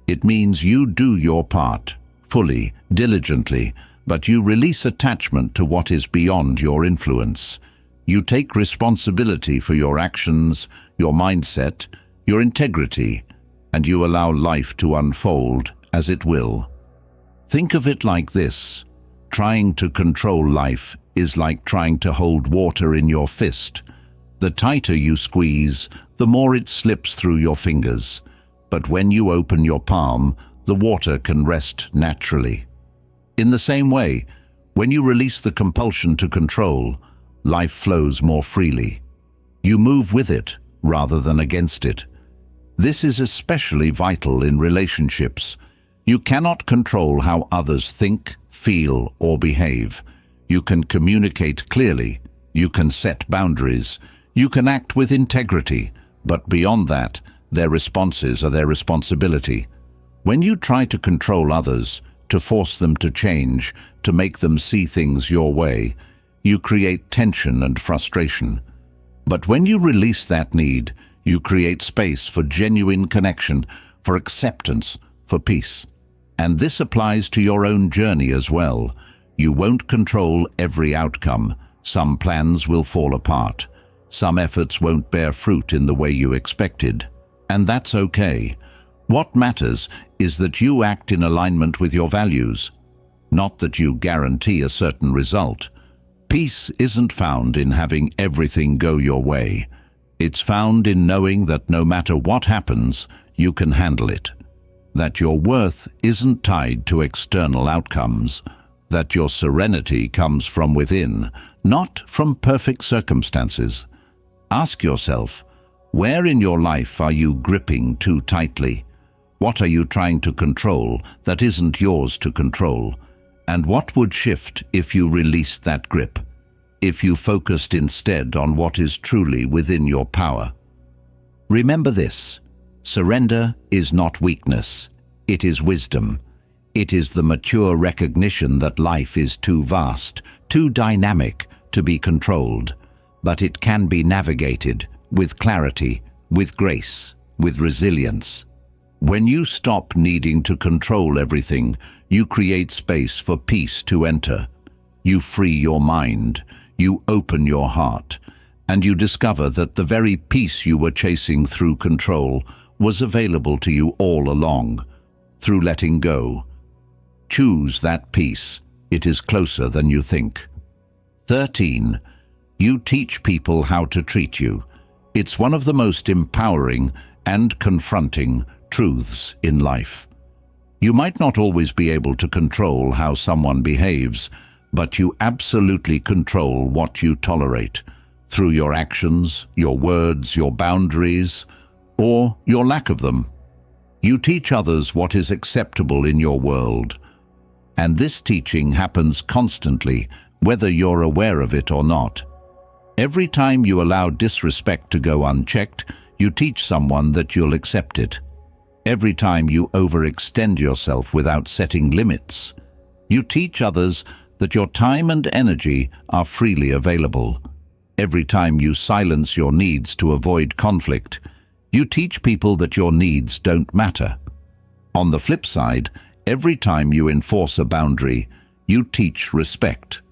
It means you do your part, fully, diligently, but you release attachment to what is beyond your influence. You take responsibility for your actions, your mindset, your integrity, and you allow life to unfold as it will. Think of it like this. Trying to control life is like trying to hold water in your fist. The tighter you squeeze, the more it slips through your fingers. But when you open your palm, the water can rest naturally. In the same way, when you release the compulsion to control, life flows more freely. You move with it rather than against it. This is especially vital in relationships. You cannot control how others think, feel, or behave. You can communicate clearly. You can set boundaries. You can act with integrity. But beyond that, their responses are their responsibility. When you try to control others, to force them to change, to make them see things your way, you create tension and frustration. But when you release that need, you create space for genuine connection, for acceptance, for peace. And this applies to your own journey as well. You won't control every outcome. Some plans will fall apart. Some efforts won't bear fruit in the way you expected. And that's okay. What matters is that you act in alignment with your values, not that you guarantee a certain result. Peace isn't found in having everything go your way. It's found in knowing that no matter what happens, you can handle it. That your worth isn't tied to external outcomes. That your serenity comes from within, not from perfect circumstances. Ask yourself, where in your life are you gripping too tightly? What are you trying to control that isn't yours to control? And what would shift if you released that grip? If you focused instead on what is truly within your power? Remember this: surrender is not weakness, it is wisdom. It is the mature recognition that life is too vast, too dynamic to be controlled, but it can be navigated with clarity, with grace, with resilience. When you stop needing to control everything, you create space for peace to enter. You free your mind, you open your heart, and you discover that the very peace you were chasing through control was available to you all along, through letting go. Choose that peace. It is closer than you think. 13. You teach people how to treat you. It's one of the most empowering and confronting truths in life. You might not always be able to control how someone behaves, but you absolutely control what you tolerate through your actions, your words, your boundaries, or your lack of them. You teach others what is acceptable in your world. And this teaching happens constantly, whether you're aware of it or not. Every time you allow disrespect to go unchecked, you teach someone that you'll accept it. Every time you overextend yourself without setting limits, you teach others that your time and energy are freely available. Every time you silence your needs to avoid conflict, you teach people that your needs don't matter. On the flip side, every time you enforce a boundary, you teach respect.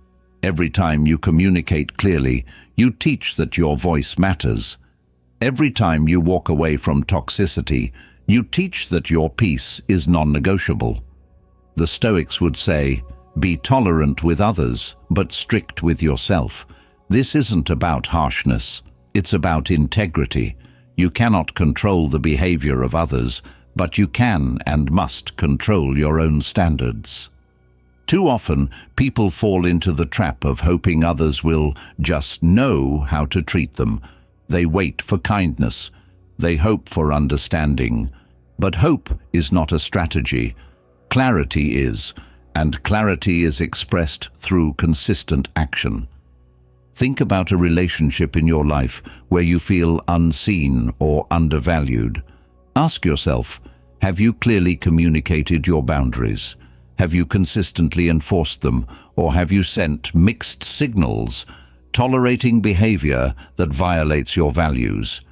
Every time you communicate clearly, you teach that your voice matters. Every time you walk away from toxicity, you teach that your peace is non-negotiable. The Stoics would say, be tolerant with others, but strict with yourself. This isn't about harshness, it's about integrity. You cannot control the behavior of others, but you can and must control your own standards. Too often, people fall into the trap of hoping others will just know how to treat them. They wait for kindness. They hope for understanding. But hope is not a strategy. Clarity is, and clarity is expressed through consistent action. Think about a relationship in your life where you feel unseen or undervalued. Ask yourself, have you clearly communicated your boundaries? Have you consistently enforced them, or have you sent mixed signals, tolerating behavior that violates your values?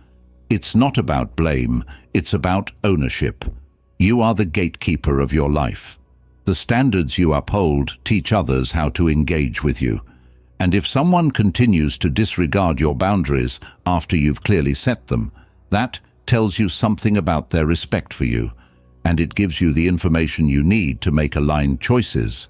It's not about blame, it's about ownership. You are the gatekeeper of your life. The standards you uphold teach others how to engage with you. And if someone continues to disregard your boundaries after you've clearly set them, that tells you something about their respect for you, and it gives you the information you need to make aligned choices.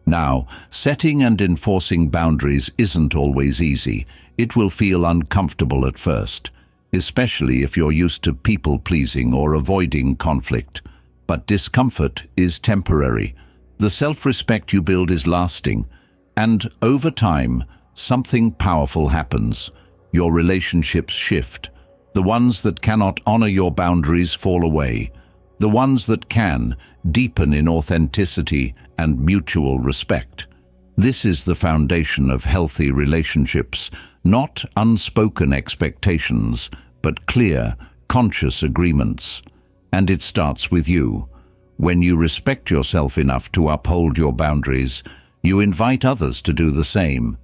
Now, setting and enforcing boundaries isn't always easy. It will feel uncomfortable at first, especially if you're used to people-pleasing or avoiding conflict. But discomfort is temporary. The self-respect you build is lasting. And over time, something powerful happens. Your relationships shift. The ones that cannot honor your boundaries fall away. The ones that can deepen in authenticity and mutual respect. This is the foundation of healthy relationships, not unspoken expectations, but clear, conscious agreements. And it starts with you. When you respect yourself enough to uphold your boundaries, you invite others to do the same.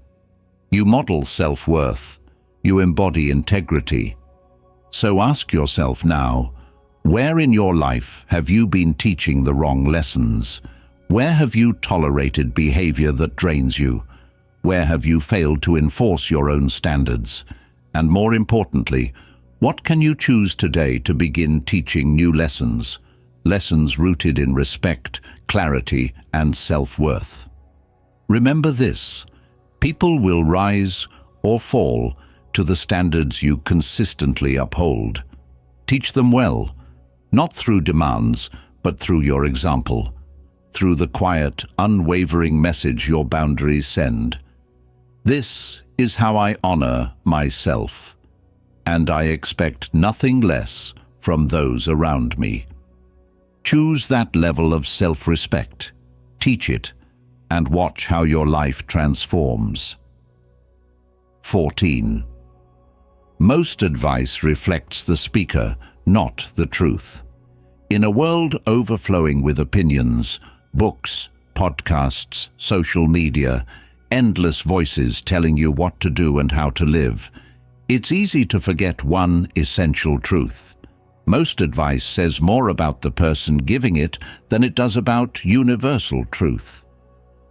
You model self-worth. You embody integrity. So ask yourself now, where in your life have you been teaching the wrong lessons? Where have you tolerated behavior that drains you? Where have you failed to enforce your own standards? And more importantly, what can you choose today to begin teaching new lessons? Lessons rooted in respect, clarity, and self-worth. Remember this: people will rise or fall to the standards you consistently uphold. Teach them well, not through demands, but through your example, through the quiet, unwavering message your boundaries send. This is how I honor myself, and I expect nothing less from those around me. Choose that level of self-respect, teach it, and watch how your life transforms. 14. Most advice reflects the speaker, not the truth. In a world overflowing with opinions, books, podcasts, social media, endless voices telling you what to do and how to live, it's easy to forget one essential truth. Most advice says more about the person giving it than it does about universal truth.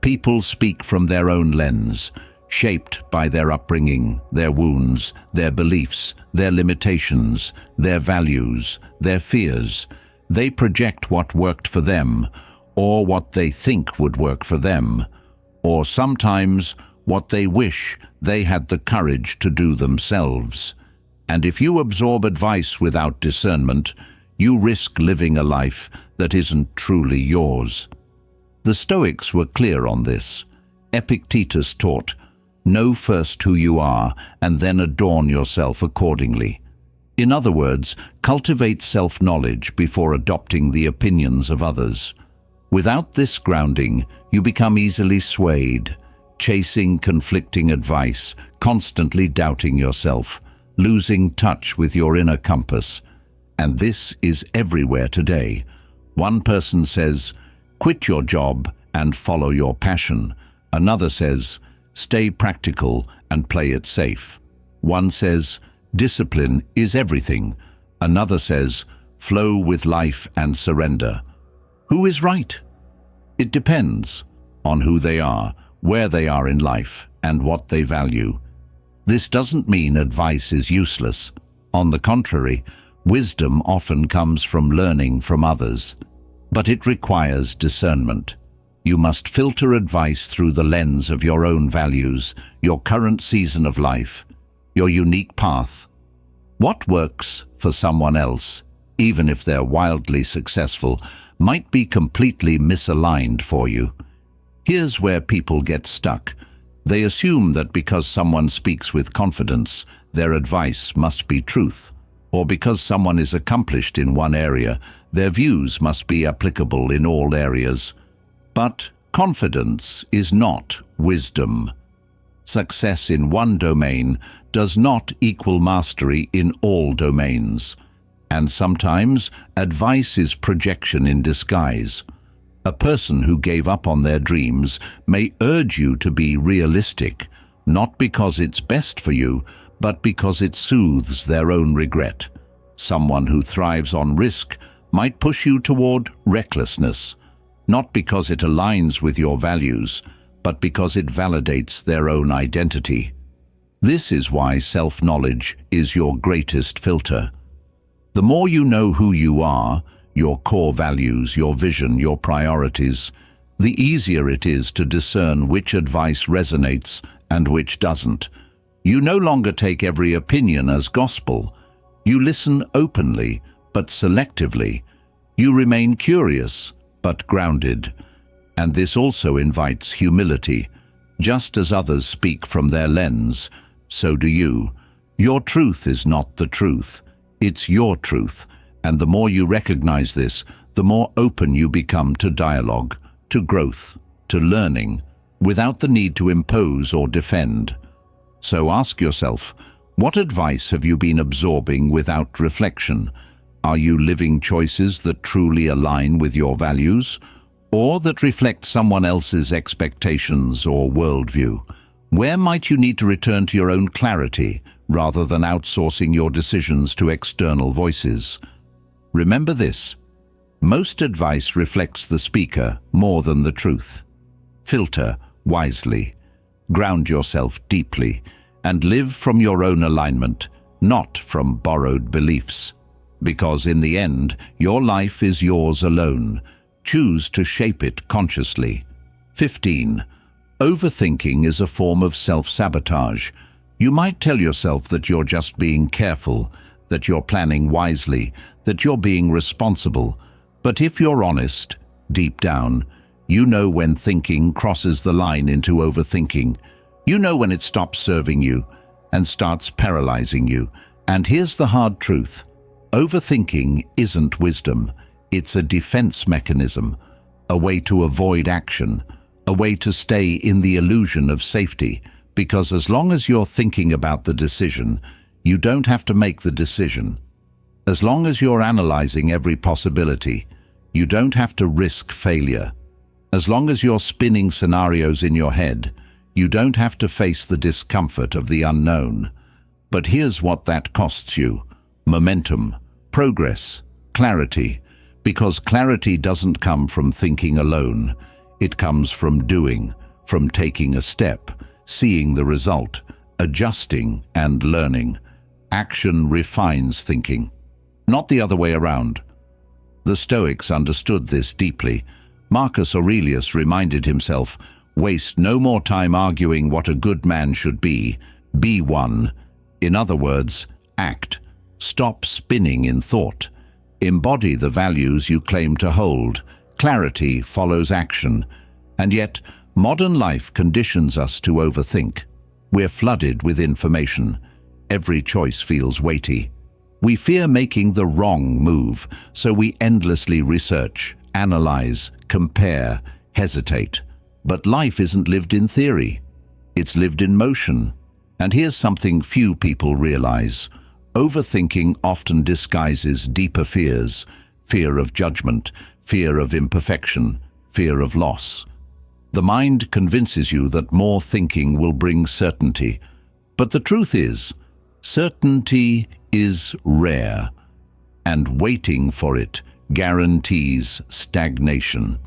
People speak from their own lens, shaped by their upbringing, their wounds, their beliefs, their limitations, their values, their fears. They project what worked for them, or what they think would work for them, or sometimes what they wish they had the courage to do themselves. And if you absorb advice without discernment, you risk living a life that isn't truly yours. The Stoics were clear on this. Epictetus taught, "Know first who you are, and then adorn yourself accordingly." In other words, cultivate self-knowledge before adopting the opinions of others. Without this grounding, you become easily swayed, chasing conflicting advice, constantly doubting yourself, losing touch with your inner compass. And this is everywhere today. One person says, "Quit your job and follow your passion." Another says, "Stay practical and play it safe." One says, "Discipline is everything." Another says, "Flow with life and surrender." Who is right? It depends on who they are, where they are in life, and what they value. This doesn't mean advice is useless. On the contrary, wisdom often comes from learning from others. But it requires discernment. You must filter advice through the lens of your own values, your current season of life, your unique path. What works for someone else, even if they're wildly successful, might be completely misaligned for you. Here's where people get stuck. They assume that because someone speaks with confidence, their advice must be truth, or because someone is accomplished in one area, their views must be applicable in all areas. But confidence is not wisdom. Success in one domain does not equal mastery in all domains. And sometimes advice is projection in disguise. A person who gave up on their dreams may urge you to be realistic, not because it's best for you, but because it soothes their own regret. Someone who thrives on risk might push you toward recklessness, not because it aligns with your values, but because it validates their own identity. This is why self-knowledge is your greatest filter. The more you know who you are, your core values, your vision, your priorities, the easier it is to discern which advice resonates and which doesn't. You no longer take every opinion as gospel. You listen openly, but selectively. You remain curious, but grounded. And this also invites humility. Just as others speak from their lens, so do you. Your truth is not the truth. It's your truth. And the more you recognize this, the more open you become to dialogue, to growth, to learning, without the need to impose or defend. So ask yourself, what advice have you been absorbing without reflection? Are you living choices that truly align with your values, or that reflect someone else's expectations or worldview? Where might you need to return to your own clarity rather than outsourcing your decisions to external voices? Remember this: most advice reflects the speaker more than the truth. Filter wisely, ground yourself deeply, and live from your own alignment, not from borrowed beliefs. Because in the end, your life is yours alone. Choose to shape it consciously. 15. Overthinking is a form of self-sabotage. You might tell yourself that you're just being careful, that you're planning wisely, that you're being responsible. But if you're honest, deep down, you know when thinking crosses the line into overthinking. You know when it stops serving you and starts paralyzing you. And here's the hard truth: overthinking isn't wisdom. It's a defense mechanism, a way to avoid action, a way to stay in the illusion of safety. Because as long as you're thinking about the decision, you don't have to make the decision. As long as you're analyzing every possibility, you don't have to risk failure. As long as you're spinning scenarios in your head, you don't have to face the discomfort of the unknown. But here's what that costs you: momentum, progress, clarity. Because clarity doesn't come from thinking alone. It comes from doing, from taking a step, seeing the result, adjusting and learning. Action refines thinking, not the other way around. The Stoics understood this deeply. Marcus Aurelius reminded himself, "Waste no more time arguing what a good man should be one." In other words, act. Stop spinning in thought. Embody the values you claim to hold. Clarity follows action. And yet, modern life conditions us to overthink. We're flooded with information. Every choice feels weighty. We fear making the wrong move, so we endlessly research, analyze, compare, hesitate. But life isn't lived in theory. It's lived in motion. And here's something few people realize: overthinking often disguises deeper fears: fear of judgment, fear of imperfection, fear of loss. The mind convinces you that more thinking will bring certainty. But the truth is, certainty is rare, and waiting for it guarantees stagnation.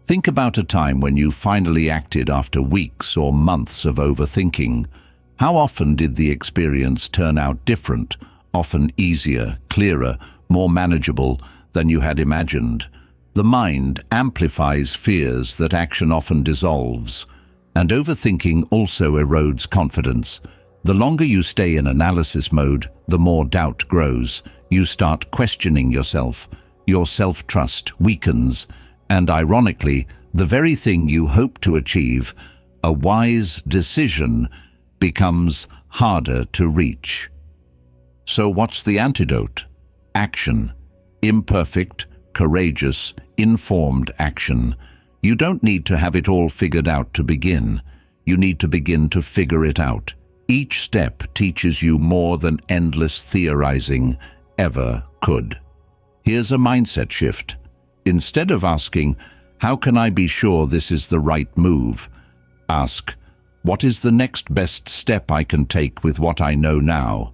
Think about a time when you finally acted after weeks or months of overthinking. How often did the experience turn out different, often easier, clearer, more manageable than you had imagined? The mind amplifies fears that action often dissolves, and overthinking also erodes confidence. The longer you stay in analysis mode, the more doubt grows. You start questioning yourself. Your self-trust weakens, and ironically, the very thing you hope to achieve, a wise decision, becomes harder to reach. So what's the antidote? Action. Imperfect, courageous, informed action. You don't need to have it all figured out to begin. You need to begin to figure it out. Each step teaches you more than endless theorizing ever could. Here's a mindset shift. Instead of asking, "How can I be sure this is the right move?" ask, "What is the next best step I can take with what I know now?"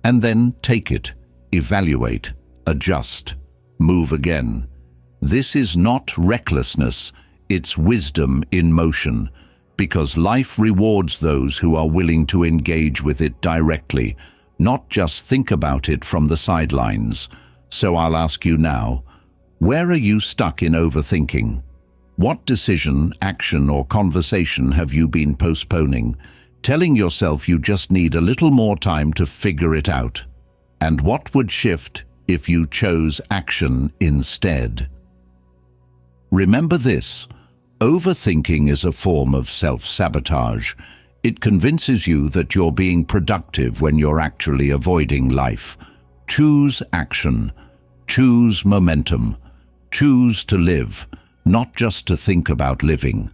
And then take it, evaluate, adjust, move again. This is not recklessness, it's wisdom in motion, because life rewards those who are willing to engage with it directly, not just think about it from the sidelines. So I'll ask you now, where are you stuck in overthinking? What decision, action, or conversation have you been postponing, telling yourself you just need a little more time to figure it out? And what would shift if you chose action instead? Remember this: overthinking is a form of self-sabotage. It convinces you that you're being productive when you're actually avoiding life. Choose action. Choose momentum. Choose to live, not just to think about living.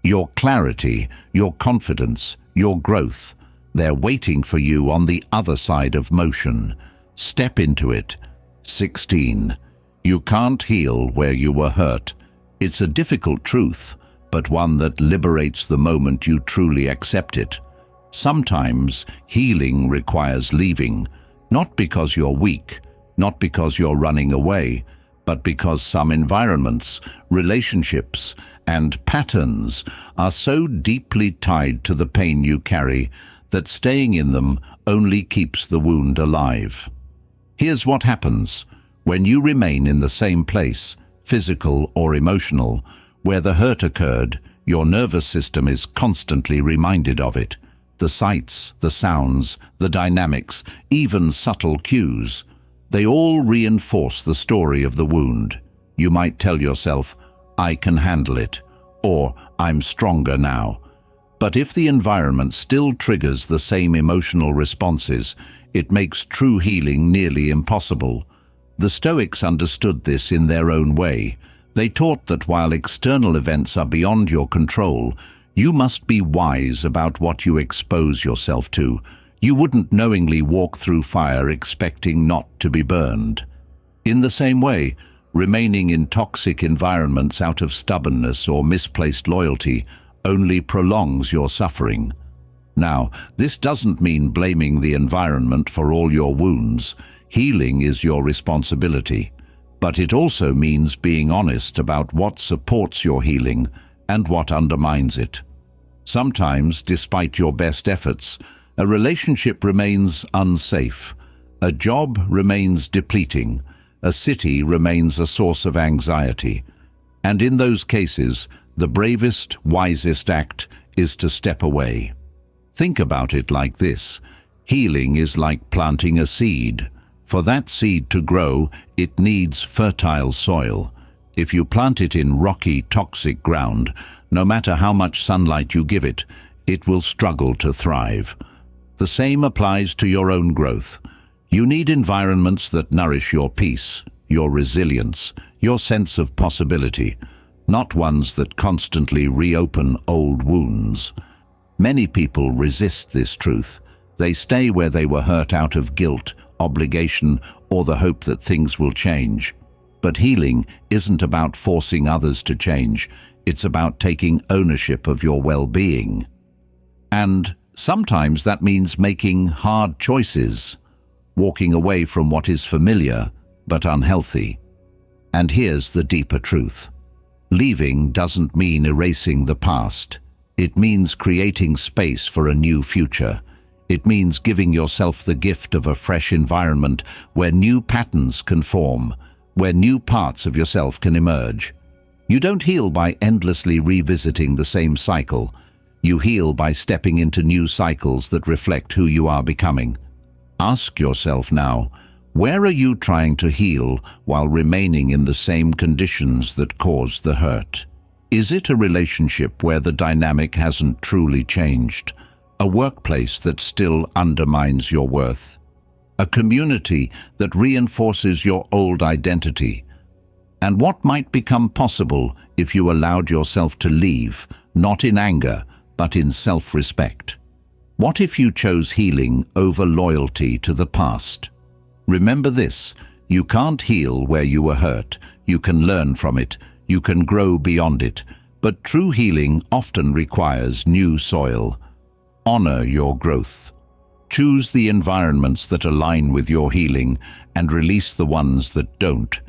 Your clarity, your confidence, your growth, they're waiting for you on the other side of motion. Step into it. 16. You can't heal where you were hurt. It's a difficult truth, but one that liberates the moment you truly accept it. Sometimes healing requires leaving, not because you're weak, not because you're running away, but because some environments, relationships, and patterns are so deeply tied to the pain you carry that staying in them only keeps the wound alive. Here's what happens when you remain in the same place, physical or emotional, where the hurt occurred. Your nervous system is constantly reminded of it. The sights, the sounds, the dynamics, even subtle cues, they all reinforce the story of the wound. You might tell yourself, "I can handle it," or "I'm stronger now." But if the environment still triggers the same emotional responses, it makes true healing nearly impossible. The Stoics understood this in their own way. They taught that while external events are beyond your control, you must be wise about what you expose yourself to. You wouldn't knowingly walk through fire expecting not to be burned. In the same way, remaining in toxic environments out of stubbornness or misplaced loyalty only prolongs your suffering. Now, this doesn't mean blaming the environment for all your wounds. Healing is your responsibility. But it also means being honest about what supports your healing and what undermines it. Sometimes, despite your best efforts, a relationship remains unsafe, a job remains depleting, a city remains a source of anxiety. And in those cases, the bravest, wisest act is to step away. Think about it like this. Healing is like planting a seed. For that seed to grow, it needs fertile soil. If you plant it in rocky, toxic ground, no matter how much sunlight you give it, it will struggle to thrive. The same applies to your own growth. You need environments that nourish your peace, your resilience, your sense of possibility, not ones that constantly reopen old wounds. Many people resist this truth. They stay where they were hurt out of guilt, obligation, or the hope that things will change. But healing isn't about forcing others to change. It's about taking ownership of your well-being. And sometimes that means making hard choices, walking away from what is familiar but unhealthy. And here's the deeper truth. Leaving doesn't mean erasing the past. It means creating space for a new future. It means giving yourself the gift of a fresh environment where new patterns can form, where new parts of yourself can emerge. You don't heal by endlessly revisiting the same cycle. You heal by stepping into new cycles that reflect who you are becoming. Ask yourself now, where are you trying to heal while remaining in the same conditions that caused the hurt? Is it a relationship where the dynamic hasn't truly changed? A workplace that still undermines your worth? A community that reinforces your old identity? And what might become possible if you allowed yourself to leave, not in anger, but in self-respect? What if you chose healing over loyalty to the past? Remember this, you can't heal where you were hurt. You can learn from it. You can grow beyond it. But true healing often requires new soil. Honor your growth. Choose the environments that align with your healing and release the ones that don't.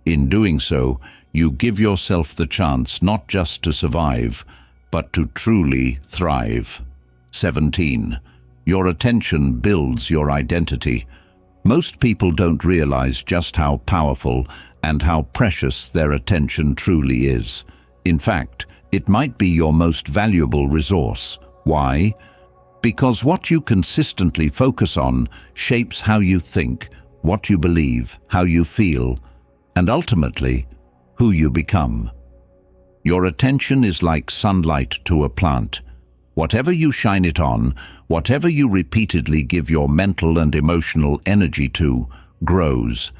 In doing so, you give yourself the chance not just to survive, but to truly thrive. 17. Your attention builds your identity. Most people don't realize just how powerful and how precious their attention truly is. In fact, it might be your most valuable resource. Why? Because what you consistently focus on shapes how you think, what you believe, how you feel, and ultimately, who you become. Your attention is like sunlight to a plant. Whatever you shine it on, whatever you repeatedly give your mental and emotional energy to, grows.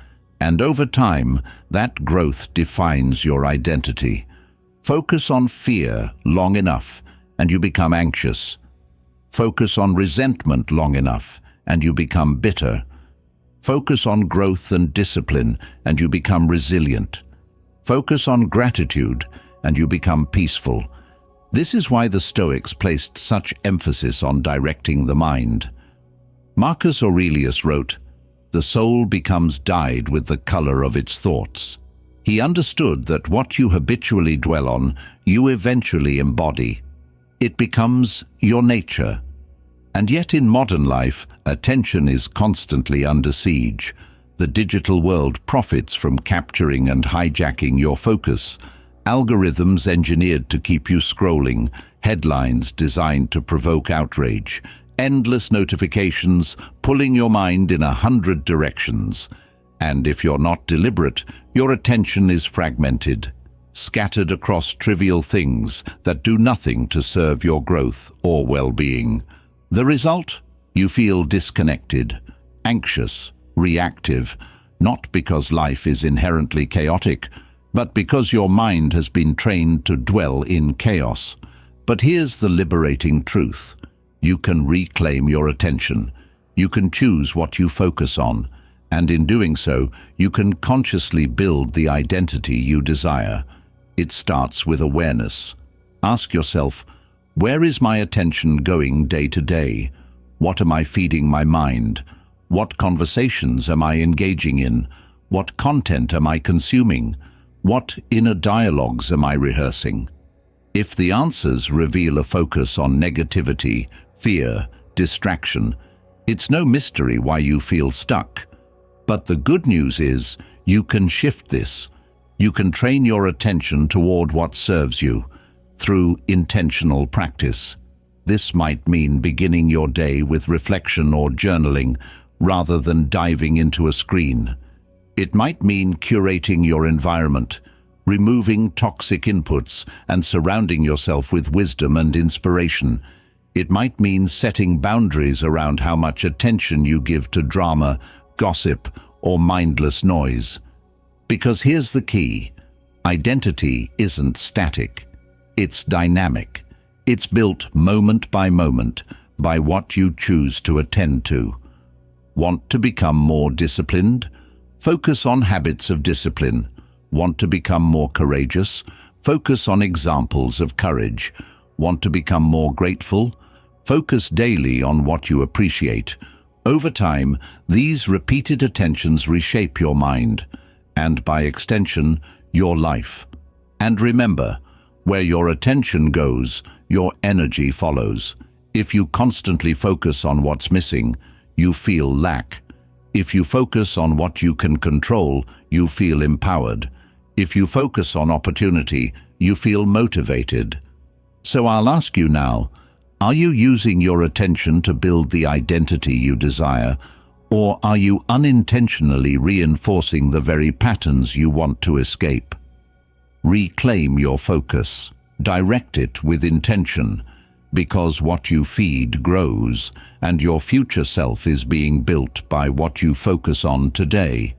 And over time, that growth defines your identity. Focus on fear long enough, and you become anxious. Focus on resentment long enough, and you become bitter. Focus on growth and discipline, and you become resilient. Focus on gratitude, and you become peaceful. This is why the Stoics placed such emphasis on directing the mind. Marcus Aurelius wrote, "The soul becomes dyed with the color of its thoughts." He understood that what you habitually dwell on, you eventually embody. It becomes your nature. And yet in modern life, attention is constantly under siege. The digital world profits from capturing and hijacking your focus. Algorithms engineered to keep you scrolling, headlines designed to provoke outrage, endless notifications pulling your mind in 100 directions. And if you're not deliberate, your attention is fragmented, scattered across trivial things that do nothing to serve your growth or well-being. The result? You feel disconnected, anxious, reactive, not because life is inherently chaotic, but because your mind has been trained to dwell in chaos. But here's the liberating truth. You can reclaim your attention. You can choose what you focus on. And in doing so, you can consciously build the identity you desire. It starts with awareness. Ask yourself, where is my attention going day to day? What am I feeding my mind? What conversations am I engaging in? What content am I consuming? What inner dialogues am I rehearsing? If the answers reveal a focus on negativity, fear, distraction, it's no mystery why you feel stuck. But the good news is, you can shift this. You can train your attention toward what serves you through intentional practice. This might mean beginning your day with reflection or journaling rather than diving into a screen. It might mean curating your environment, removing toxic inputs and surrounding yourself with wisdom and inspiration. It might mean setting boundaries around how much attention you give to drama, gossip, or mindless noise. Because here's the key. Identity isn't static. It's dynamic. It's built moment by moment by what you choose to attend to. Want to become more disciplined? Focus on habits of discipline. Want to become more courageous? Focus on examples of courage. Want to become more grateful? Focus daily on what you appreciate. Over time, these repeated attentions reshape your mind, and by extension, your life. And remember, where your attention goes, your energy follows. If you constantly focus on what's missing, you feel lack. If you focus on what you can control, you feel empowered. If you focus on opportunity, you feel motivated. So I'll ask you now, are you using your attention to build the identity you desire, or are you unintentionally reinforcing the very patterns you want to escape? Reclaim your focus. Direct it with intention, because what you feed grows, and your future self is being built by what you focus on today.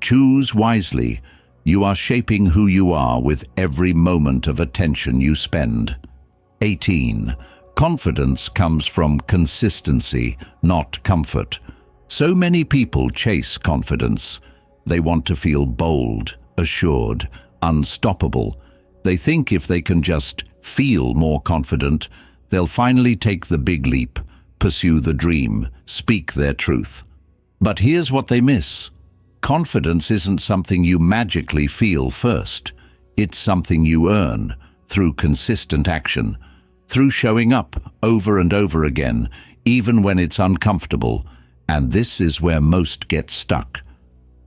Choose wisely. You are shaping who you are with every moment of attention you spend. 18. Confidence comes from consistency, not comfort. So many people chase confidence. They want to feel bold, assured, unstoppable. They think if they can just feel more confident, they'll finally take the big leap, pursue the dream, speak their truth. But here's what they miss. Confidence isn't something you magically feel first. It's something you earn through consistent action, through showing up over and over again, even when it's uncomfortable. And this is where most get stuck.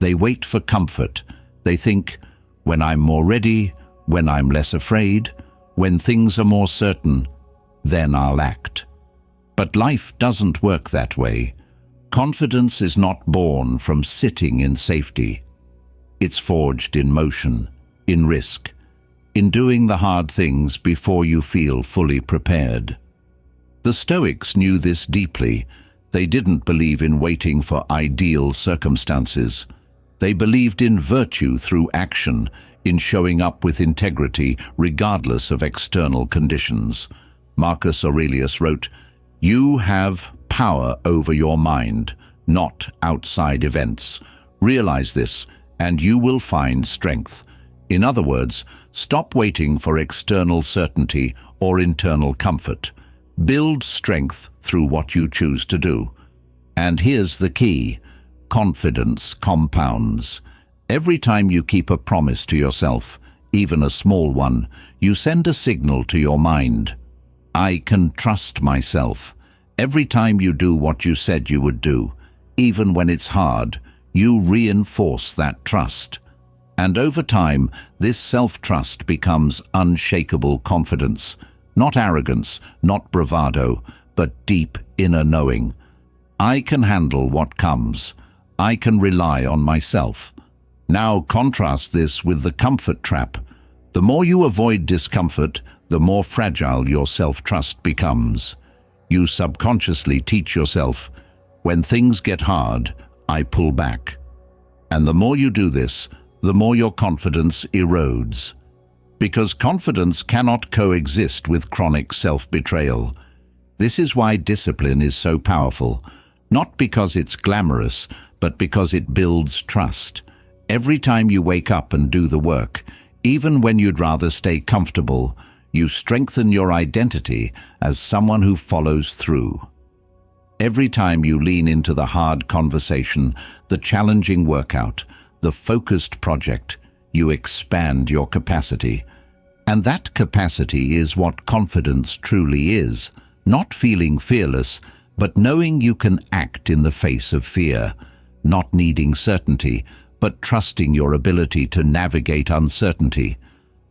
They wait for comfort. They think, when I'm more ready, when I'm less afraid, when things are more certain, then I'll act. But life doesn't work that way. Confidence is not born from sitting in safety. It's forged in motion, in risk, in doing the hard things before you feel fully prepared. The Stoics knew this deeply. They didn't believe in waiting for ideal circumstances. They believed in virtue through action, in showing up with integrity regardless of external conditions. Marcus Aurelius wrote, "You have power over your mind, not outside events. Realize this, and you will find strength." In other words, stop waiting for external certainty or internal comfort. Build strength through what you choose to do. And here's the key: confidence compounds. Every time you keep a promise to yourself, even a small one, you send a signal to your mind. I can trust myself. Every time you do what you said you would do, even when it's hard, you reinforce that trust. And over time, this self-trust becomes unshakable confidence. Not arrogance, not bravado, but deep inner knowing. I can handle what comes. I can rely on myself. Now contrast this with the comfort trap. The more you avoid discomfort, the more fragile your self-trust becomes. You subconsciously teach yourself, when things get hard, I pull back. And the more you do this, the more your confidence erodes. Because confidence cannot coexist with chronic self-betrayal. This is why discipline is so powerful, not because it's glamorous, but because it builds trust. Every time you wake up and do the work, even when you'd rather stay comfortable, you strengthen your identity as someone who follows through. Every time you lean into the hard conversation, the challenging workout, the focused project, you expand your capacity. And that capacity is what confidence truly is, not feeling fearless, but knowing you can act in the face of fear, not needing certainty, but trusting your ability to navigate uncertainty.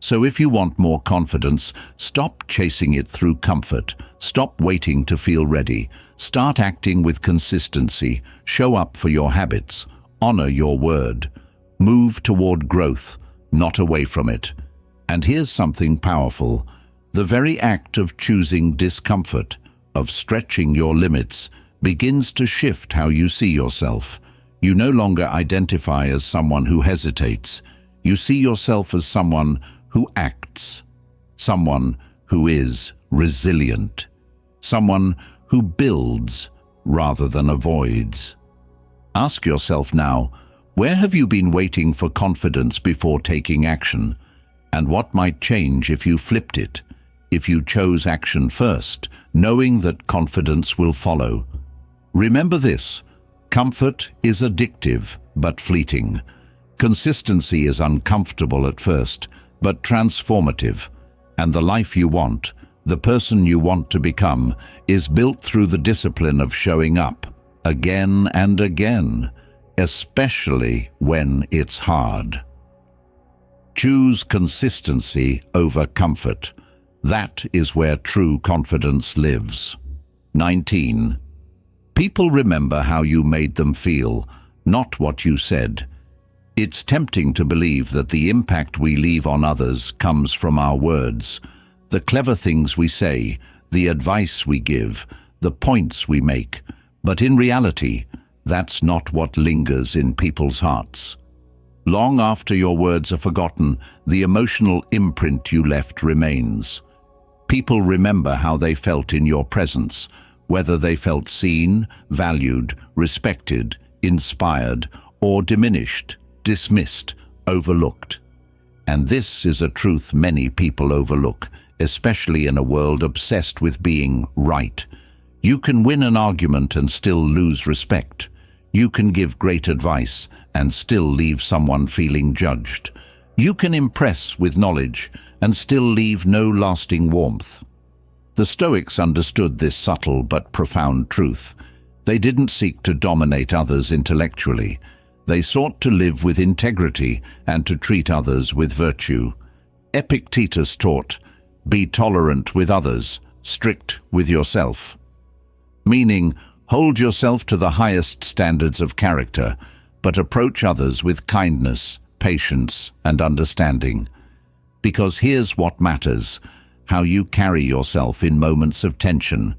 So if you want more confidence, stop chasing it through comfort. Stop waiting to feel ready. Start acting with consistency. Show up for your habits. Honor your word. Move toward growth, not away from it. And here's something powerful. The very act of choosing discomfort, of stretching your limits, begins to shift how you see yourself. You no longer identify as someone who hesitates. You see yourself as someone who acts, someone who is resilient, someone who builds rather than avoids. Ask yourself now, where have you been waiting for confidence before taking action? And what might change if you flipped it, if you chose action first, knowing that confidence will follow? Remember this: comfort is addictive but fleeting. Consistency is uncomfortable at first, but transformative. And the life you want, the person you want to become, is built through the discipline of showing up, again and again, especially when it's hard. Choose consistency over comfort. That is where true confidence lives. 19. People remember how you made them feel, not what you said. It's tempting to believe that the impact we leave on others comes from our words, the clever things we say, the advice we give, the points we make. But in reality, that's not what lingers in people's hearts. Long after your words are forgotten, the emotional imprint you left remains. People remember how they felt in your presence, whether they felt seen, valued, respected, inspired, or diminished, dismissed, overlooked. And this is a truth many people overlook, especially in a world obsessed with being right. You can win an argument and still lose respect. You can give great advice and still leave someone feeling judged. You can impress with knowledge and still leave no lasting warmth. The Stoics understood this subtle but profound truth. They didn't seek to dominate others intellectually. They sought to live with integrity and to treat others with virtue. Epictetus taught, "Be tolerant with others, strict with yourself." Meaning, hold yourself to the highest standards of character, but approach others with kindness, patience, and understanding. Because here's what matters: how you carry yourself in moments of tension,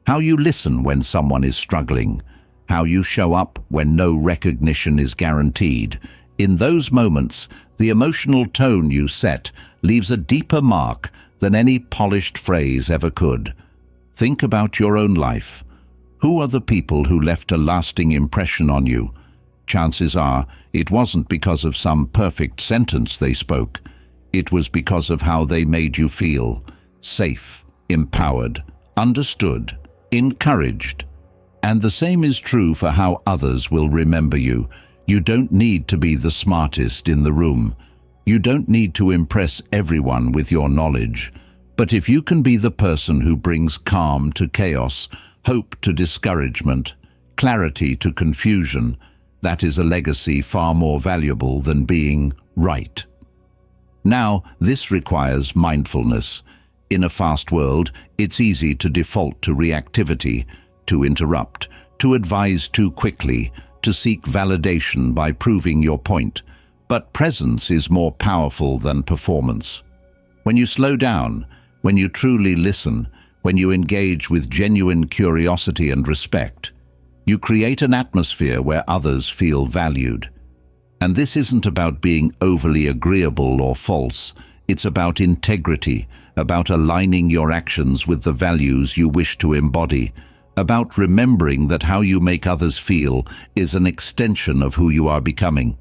how you listen when someone is struggling, how you show up when no recognition is guaranteed. In those moments, the emotional tone you set leaves a deeper mark than any polished phrase ever could. Think about your own life. Who are the people who left a lasting impression on you? Chances are it wasn't because of some perfect sentence they spoke. It was because of how they made you feel. safe, empowered, understood, encouraged. And the same is true for how others will remember you. You don't need to be the smartest in the room. You don't need to impress everyone with your knowledge. But if you can be the person who brings calm to chaos, hope to discouragement, clarity to confusion, that is a legacy far more valuable than being right. Now, this requires mindfulness. In a fast world, it's easy to default to reactivity, to interrupt, to advise too quickly, to seek validation by proving your point. But presence is more powerful than performance. When you slow down, when you truly listen, when you engage with genuine curiosity and respect, you create an atmosphere where others feel valued. And this isn't about being overly agreeable or false. It's about integrity, about aligning your actions with the values you wish to embody, about remembering that how you make others feel is an extension of who you are becoming.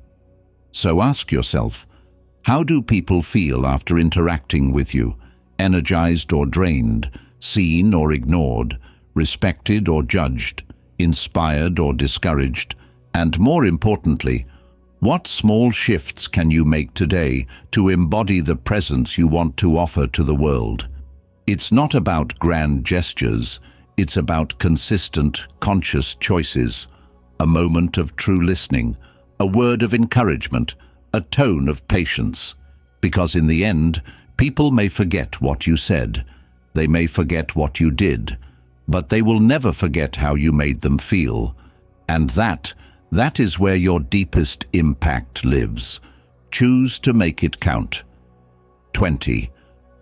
So ask yourself, how do people feel after interacting with you? Energized or drained, seen or ignored, respected or judged, inspired or discouraged? And more importantly, what small shifts can you make today to embody the presence you want to offer to the world? It's not about grand gestures, it's about consistent, conscious choices, a moment of true listening, a word of encouragement, a tone of patience. Because in the end, people may forget what you said, they may forget what you did, but they will never forget how you made them feel. And that is where your deepest impact lives. Choose to make it count. 20.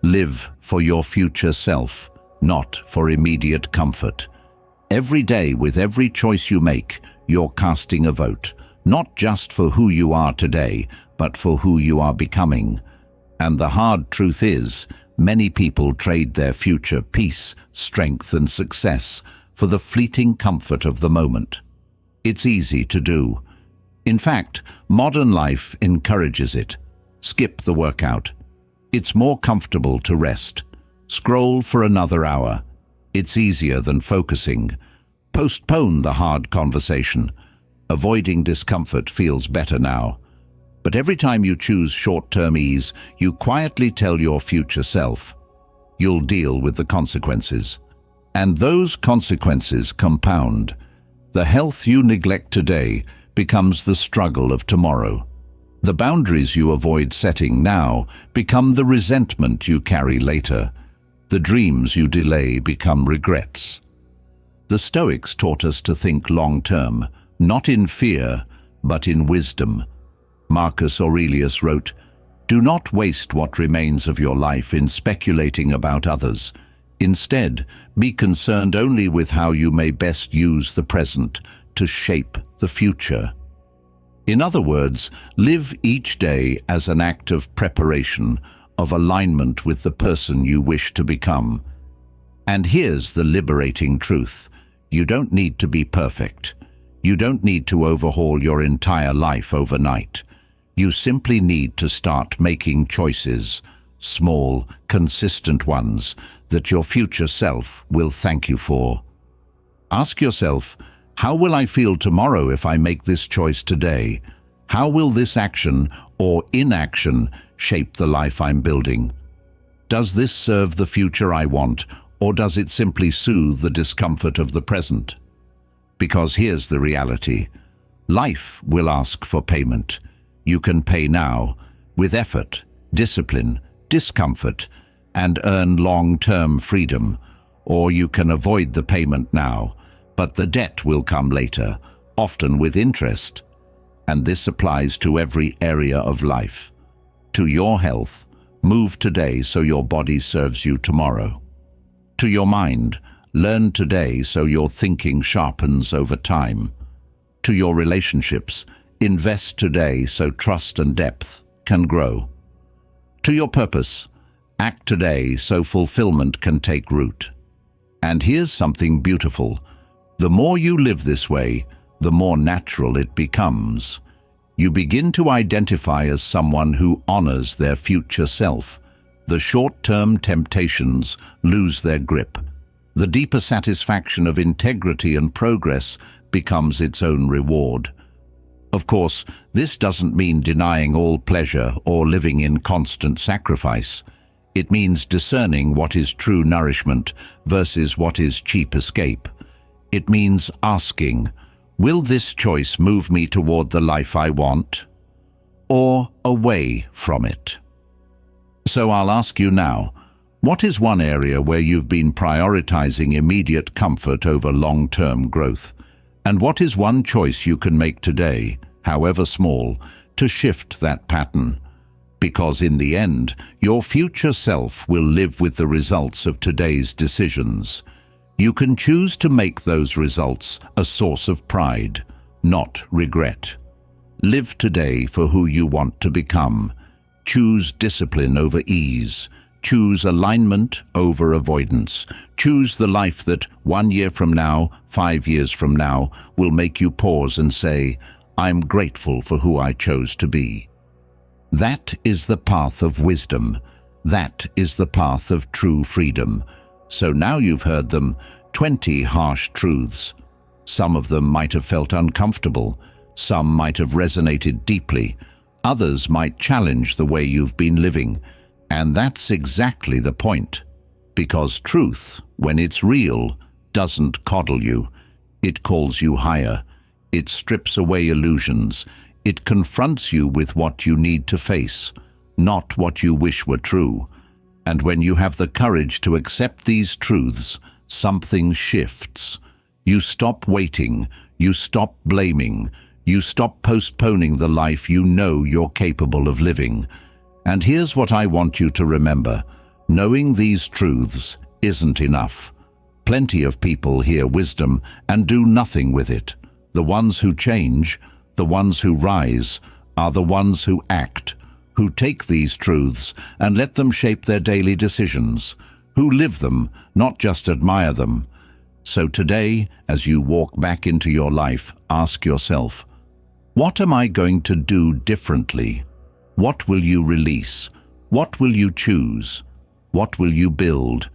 Live for your future self, not for immediate comfort. Every day, with every choice you make, you're casting a vote, not just for who you are today, but for who you are becoming. And the hard truth is, many people trade their future peace, strength, and success for the fleeting comfort of the moment. It's easy to do. In fact, modern life encourages it. Skip the workout. It's more comfortable to rest. Scroll for another hour. It's easier than focusing. Postpone the hard conversation. Avoiding discomfort feels better now. But every time you choose short-term ease, you quietly tell your future self, you'll deal with the consequences. And those consequences compound. The health you neglect today becomes the struggle of tomorrow. The boundaries you avoid setting now become the resentment you carry later. The dreams you delay become regrets. The Stoics taught us to think long-term, not in fear, but in wisdom. Marcus Aurelius wrote, "Do not waste what remains of your life in speculating about others. Instead, be concerned only with how you may best use the present to shape the future." In other words, live each day as an act of preparation, of alignment with the person you wish to become. And here's the liberating truth. You don't need to be perfect. You don't need to overhaul your entire life overnight. You simply need to start making choices, small, consistent ones, that your future self will thank you for. Ask yourself, how will I feel tomorrow if I make this choice today? How will this action or inaction shape the life I'm building? Does this serve the future I want, or does it simply soothe the discomfort of the present? Because here's the reality. Life will ask for payment. You can pay now, with effort, discipline, discomfort, and earn long-term freedom, or you can avoid the payment now, but the debt will come later, often with interest. And this applies to every area of life. To your health, move today so your body serves you tomorrow. To your mind, learn today so your thinking sharpens over time. To your relationships, invest today so trust and depth can grow. To your purpose, act today so fulfillment can take root. And here's something beautiful. The more you live this way, the more natural it becomes. You begin to identify as someone who honors their future self, The short-term temptations lose their grip. The deeper satisfaction of integrity and progress becomes its own reward. Of course, this doesn't mean denying all pleasure or living in constant sacrifice. It means discerning what is true nourishment versus what is cheap escape. It means asking, will this choice move me toward the life I want, or away from it? So I'll ask you now, what is one area where you've been prioritizing immediate comfort over long-term growth? And what is one choice you can make today, however small, to shift that pattern? Because in the end, your future self will live with the results of today's decisions. You can choose to make those results a source of pride, not regret. Live today for who you want to become. Choose discipline over ease. Choose alignment over avoidance. Choose the life that 1 year from now, 5 years from now, will make you pause and say, I'm grateful for who I chose to be. That is the path of wisdom. That is the path of true freedom. So now you've heard them, 20 harsh truths. Some of them might have felt uncomfortable. Some might have resonated deeply. Others might challenge the way you've been living. And that's exactly the point. Because truth, when it's real, doesn't coddle you. It calls you higher. It strips away illusions. It confronts you with what you need to face, not what you wish were true. And when you have the courage to accept these truths, something shifts. You stop waiting. You stop blaming. You stop postponing the life you know you're capable of living. And here's what I want you to remember. Knowing these truths isn't enough. Plenty of people hear wisdom and do nothing with it. The ones who change, the ones who rise, are the ones who act, who take these truths and let them shape their daily decisions, who live them, not just admire them. So today, as you walk back into your life, ask yourself, what am I going to do differently? What will you release? What will you choose? What will you build?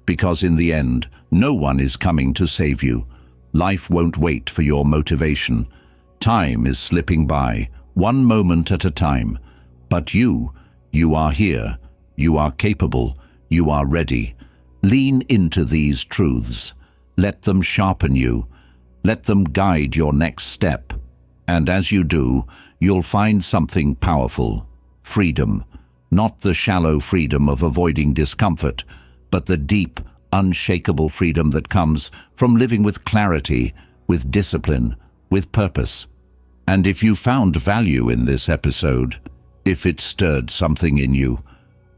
Because in the end, no one is coming to save you. Life won't wait for your motivation. Time is slipping by, one moment at a time. But you are here. You are capable. You are ready. Lean into these truths. Let them sharpen you. Let them guide your next step. And as you do, you'll find something powerful. Freedom. Not the shallow freedom of avoiding discomfort, but the deep, unshakable freedom that comes from living with clarity, with discipline, with purpose. And if you found value in this episode, if it stirred something in you,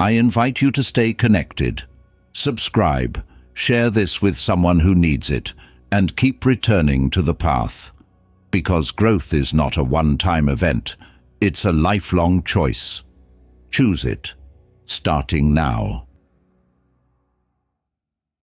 I invite you to stay connected. Subscribe, share this with someone who needs it, and keep returning to the path. Because growth is not a one-time event, it's a lifelong choice. Choose it, starting now.